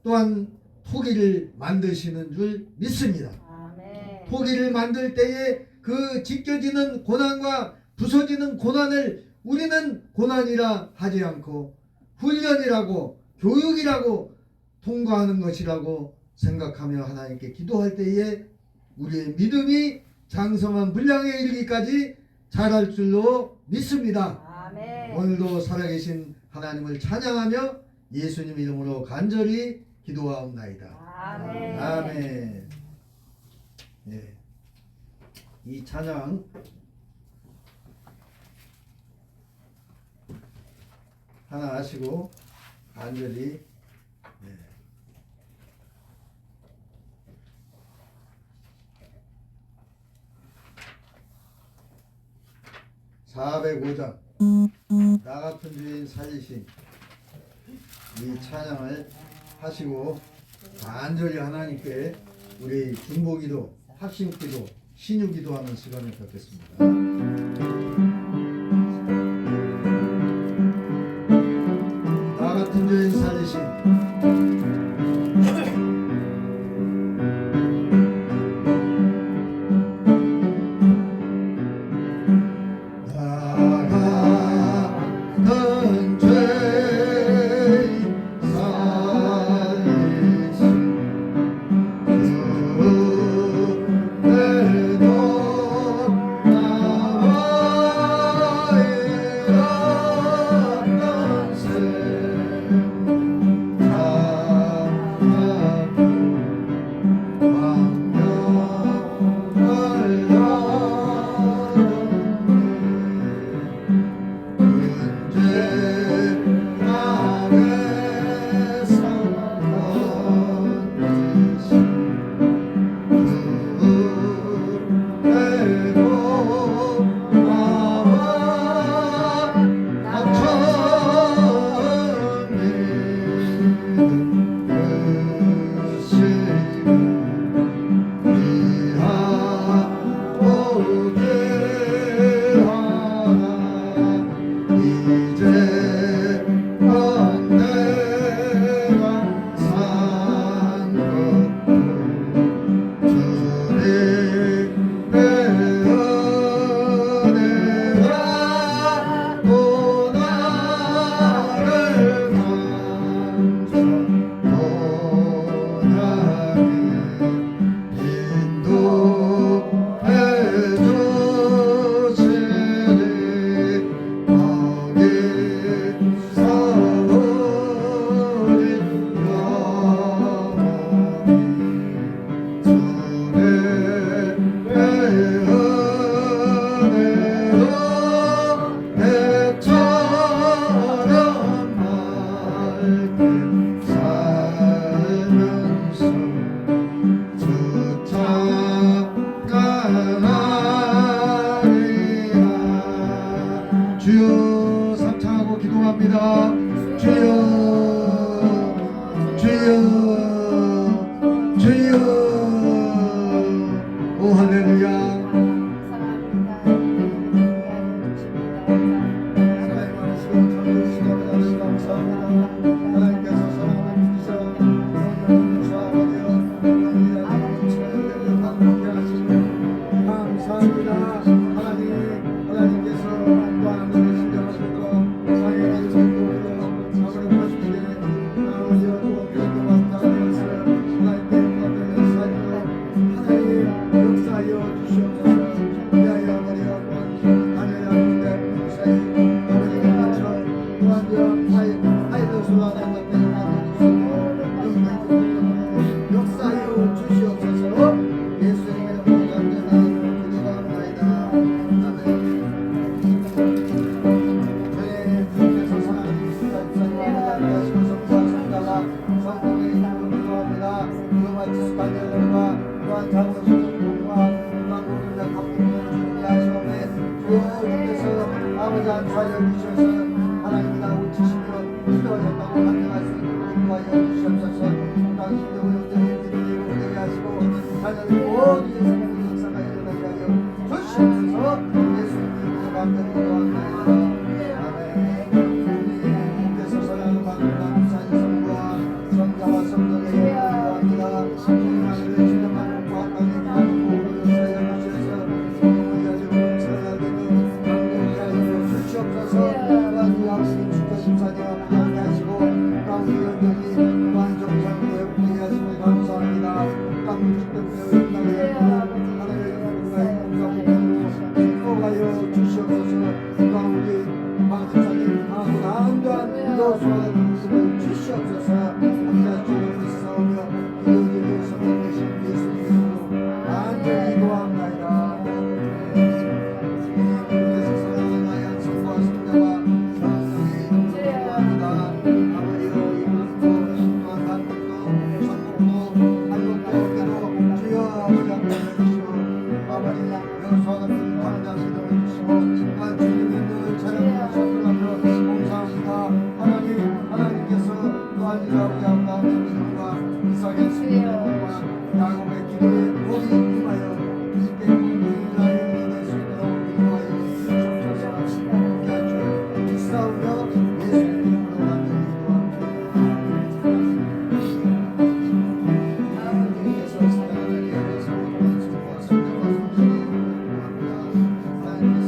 또한 토기를 만드시는 줄 믿습니다. 아멘. 토기를 만들 때에 그 지켜지는 고난과 부서지는 고난을 우리는 고난이라 하지 않고 훈련이라고 교육이라고 통과하는 것이라고 생각하며 하나님께 기도할 때에 우리의 믿음이 장성한 분량에 이르기까지 자랄 줄로 믿습니다. 아멘. 오늘도 살아계신 하나님을 찬양하며 예수님 이름으로 간절히 기도하옵나이다. 아멘. 아멘. 네. 이 찬양 하나 하시고 간절히 405장 나 같은 주인 살리신 이 찬양을 하시고 간절히 하나님께 우리 중보기도 합심기도 신유기도 하는 시간을 갖겠습니다. 나 같은 주인 살리신 나와 인도하여 주시옵소서. 위하여 아버지가 또한 하늘 하늘의 무사히 아버지가 맞춰 또한 하이를 소환한 것들 역사하여 주시옵소서. 예수의 이름으로 간절한 기도하옵나이다. 아멘. 저희 주께서 사랑하는 수사님과 하시고 성자 성자가 성령의 이름으로 기도합니다. 그와 지숙한 여러분과 또한 자본시는 공과 또한 모든 자 각국을 주님이 하시오매 주여 주께서 아버지 안수하여 주셔서 하나님이나 우치시며 기도하셨다고 판정할 수 있는 인도하여 주시옵소서. 당신의 오염되게 기도를 오게 하시고 자녀들 모두 예수님의 역사가 일어나게 하여 주시옵소서. 예수님 이름으로 간절히 기도합니다. 아멘. 주님께서 사랑하는 만남 사이 성부와 성자와 성령의 이름으로 기도합니다. 하나님의 주님만 공부한 땅에 가는 보호를 사여 주셔서 공을 가지고 살아야 되는 강력히 하여 주시옵소서. 또한 우리 아버님 주께심사님 부양케 하시고 또한 우리 영경이 또한 정상으로 회복되게 하시고 감사합니다. 또한 우리 주께서 영광의 하나님의 영광의 축복하여 주시옵소서. 또한 우리 방집사님 하고 나은도한 기도 소원을 주시옵소서. 함께 주님을 싸우며 기도를 성령 되신 예수님 이름으로 간절히 기도합나이다. 주님께서 사랑하는 나의 성부와 성자와 성령의 이름으로 기도합니다. 아버지여 이름도 또한 반복도 성공도 한국도 기도 주여 아버지 함께 해주시오. 아버지 영수하는 당장 기도해 주시고 또한 주님의 늘 찬양과 찬송하며 봉사합니다. 하나님께서 또한 이 아버지 아브라함의 믿음과 이삭의 승리와 야곱의 기도에 복이 임하여 주께 인하여 이룰 수 있도록 인도하여 주옵소서. 우리 주 믿사오며 예수의 이름으로 간절히 기도합니다. 하나님께서 사랑하는 여호와의 성부와 성자와 성령의 이름으로 기도합니다. 하나님께서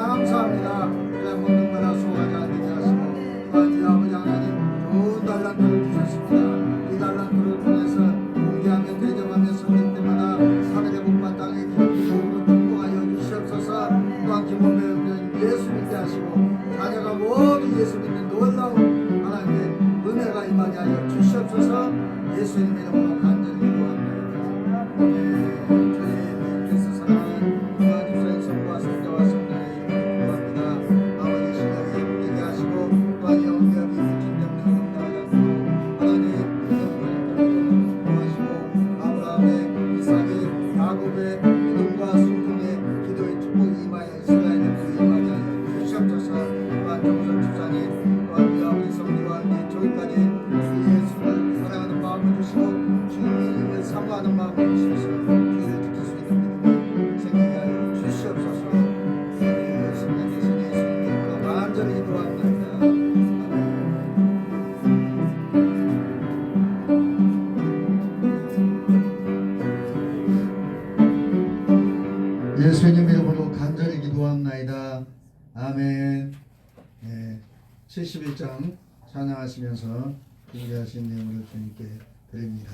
감사합니다. 그래 모든 거나 소원이 안 되게 하시고 아버지 하나님 좋은 달란트를 주셨습니다. 이 달란트를 통해서 공개하며 대접하며 섬길 때마다 하늘의 복과 땅의 기쁨으로 축복하여 주시옵소서. 또한 기쁨의 영전 예수 믿게 하시고 자녀가 모두 예수 믿는 놀라운 하나님의 은혜가 임하게 하여 주시옵소서. 예수님의 이름으로 간절히 기도합니다. 주님께서 사랑하는 주님의 성부와 성자와 성령의 이름으로 기도합니다. 아버지 시간에 함께 하시고 또한 영원히 부친되는 영광을 하나님 이름을 기도하시고 아브라함의 이삭의 야곱의 믿음과 순종의 기도의 축복이 임하여 이스라엘의 복이 임하게 하여 주시옵소서. 또한 정선 주사님 또한 우리 아버지 성리와 저기까지 예수를 사랑하는 마음을 주시고 주님을 사모하는 마음을 주셔서 주를 지킬 수 있는 믿음이 생기게 하여 주시옵소서. 성령 되신 예수님 이름으로 간절히 기도합니다. 예수님 이름으로 간절히 기도합나이다. 아멘. 네, 71장 찬양하시면서 준비하신 내용을 주님께 드립니다.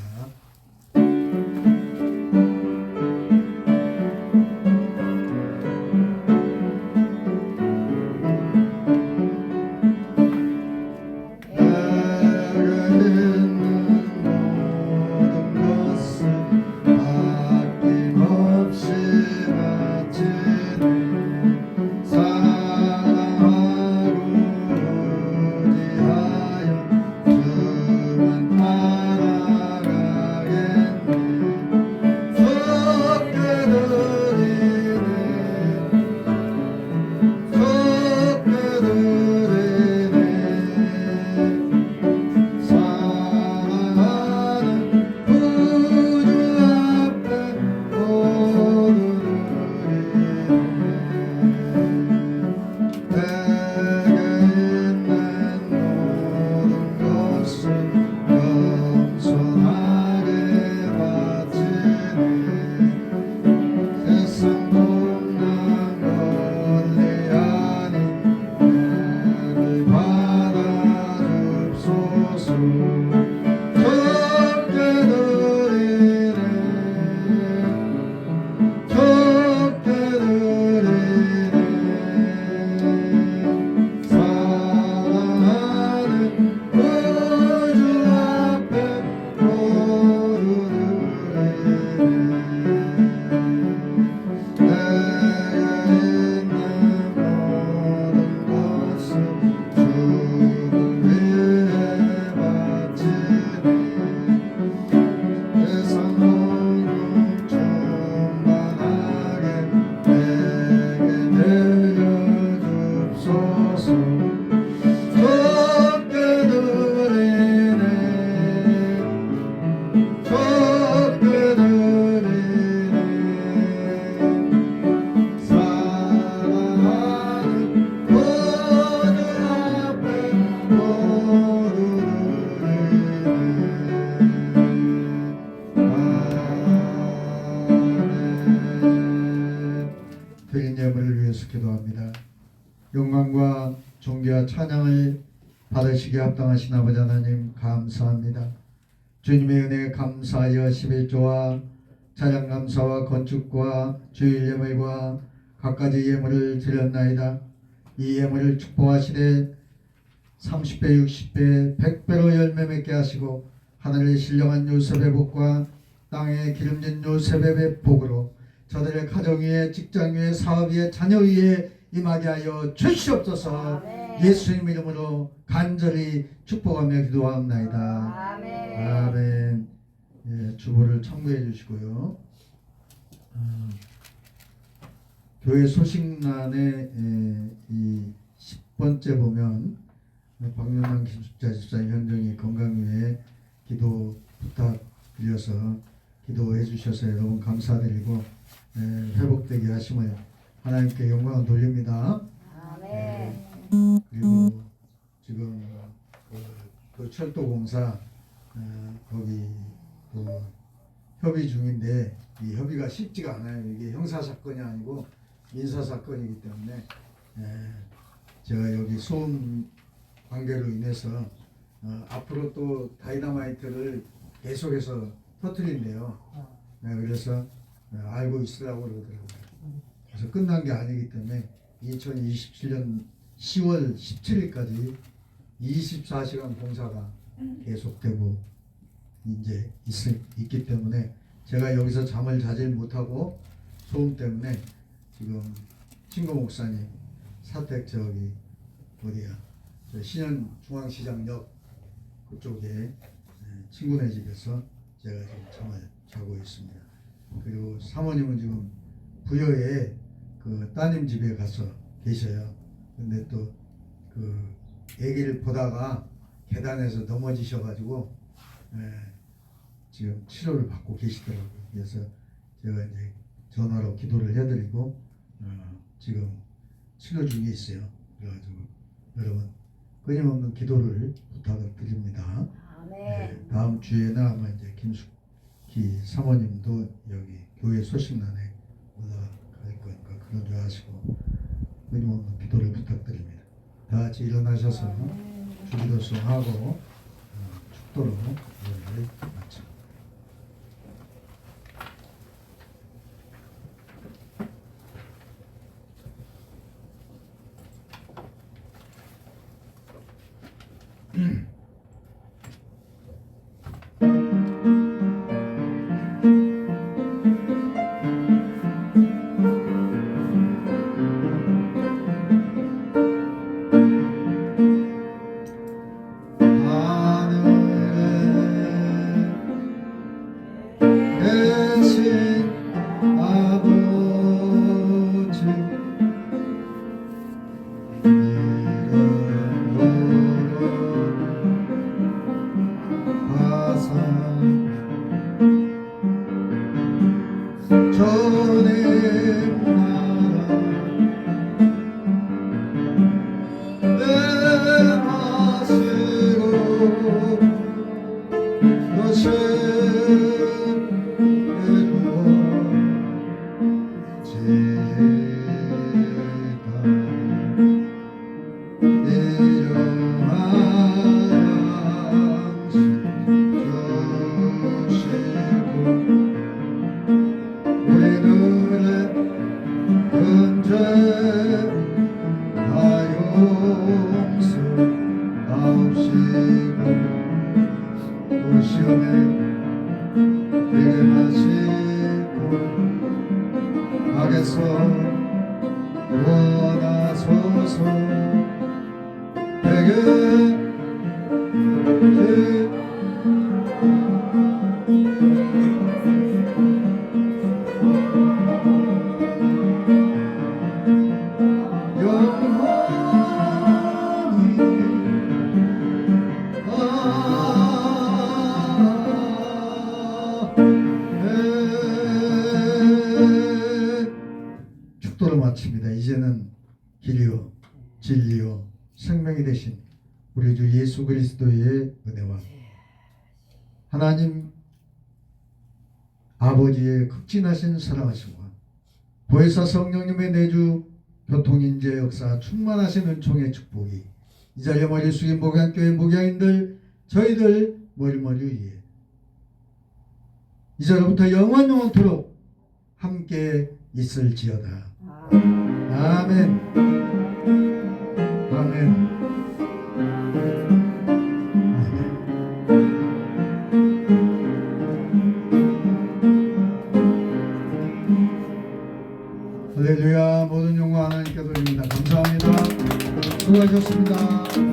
영광과 존귀와 찬양을 받으시기에 합당하신 아버지 하나님 감사합니다. 주님의 은혜에 감사하여 11조와 찬양 감사와 건축과 주일 예물과 갖가지 예물을 드렸나이다. 이 예물을 축복하시되 30배, 60배, 100배로 열매 맺게 하시고 하늘의 신령한 요셉의 복과 땅에 기름진 요셉의 복으로 저들의 가정 위에, 직장 위에, 사업 위에, 자녀 위에 임하게 하여 주시옵소서. 아멘. 예수님 이름으로 간절히 축복하며 기도하옵나이다. 아멘. 아멘. 예, 주보를 참고해 주시고요. 교회 소식란에 이 10번째 보면 박윤환 기숙자 집사 현정이 건강 위해 기도 부탁드려서 기도해 주셔서 여러분 감사드리고 회복되게 하심을 하나님께 영광을 돌립니다. 아멘. 그리고 지금 그 철도공사 거기 그 협의 중인데 이 협의가 쉽지가 않아요. 이게 형사 사건이 아니고 민사 사건이기 때문에 제가 여기 소음 관계로 인해서 앞으로 또 다이너마이트를 계속해서 터뜨린대요. 그래서 알고 있으라고 그러더라고요. 그래서 끝난 게 아니기 때문에 2027년 10월 17일까지 24시간 공사가 계속되고 이제 있기 때문에 제가 여기서 잠을 자질 못하고 소음 때문에 지금 친구 목사님 사택 저기 어디야 저 신현 중앙시장역 그쪽에 친구네 집에서 제가 지금 잠을 자고 있습니다. 그리고 사모님은 지금 부여에 그 따님 집에 가서 계셔요. 근데 또 그 아기를 보다가 계단에서 넘어지셔가지고 지금 치료를 받고 계시더라고요. 그래서 제가 이제 전화로 기도를 해드리고 지금 치료 중에 있어요. 그래가지고 여러분 끊임없는 기도를 부탁을 드립니다. 아멘. 다음 주에는 아마 이제 김숙희 사모님도 여기 교회 소식란에 올라갈 거니까 그런 줄 아시고 끊임없는 기도를 부탁드립니다. 다 같이 일어나셔서 주기도송하고 축도로 예배를 마칩니다. 축도를 마칩니다. 이제는 길이요 진리요 생명이 되신 우리 주 예수 그리스도의 은혜와 하나님 아버지의 극진하신 사랑하심과 보혜사 성령님의 내주 교통인재 역사 충만하신 은총의 축복이 이 자리에 머리 숙인 목양교회 목양인들 저희들 머리머리 위에 이제로부터 영원토록 함께 있을지어다. 아멘. 아멘. 할렐루야. 모든 영광 하나님께 돌립니다. 감사합니다. 수고하셨습니다.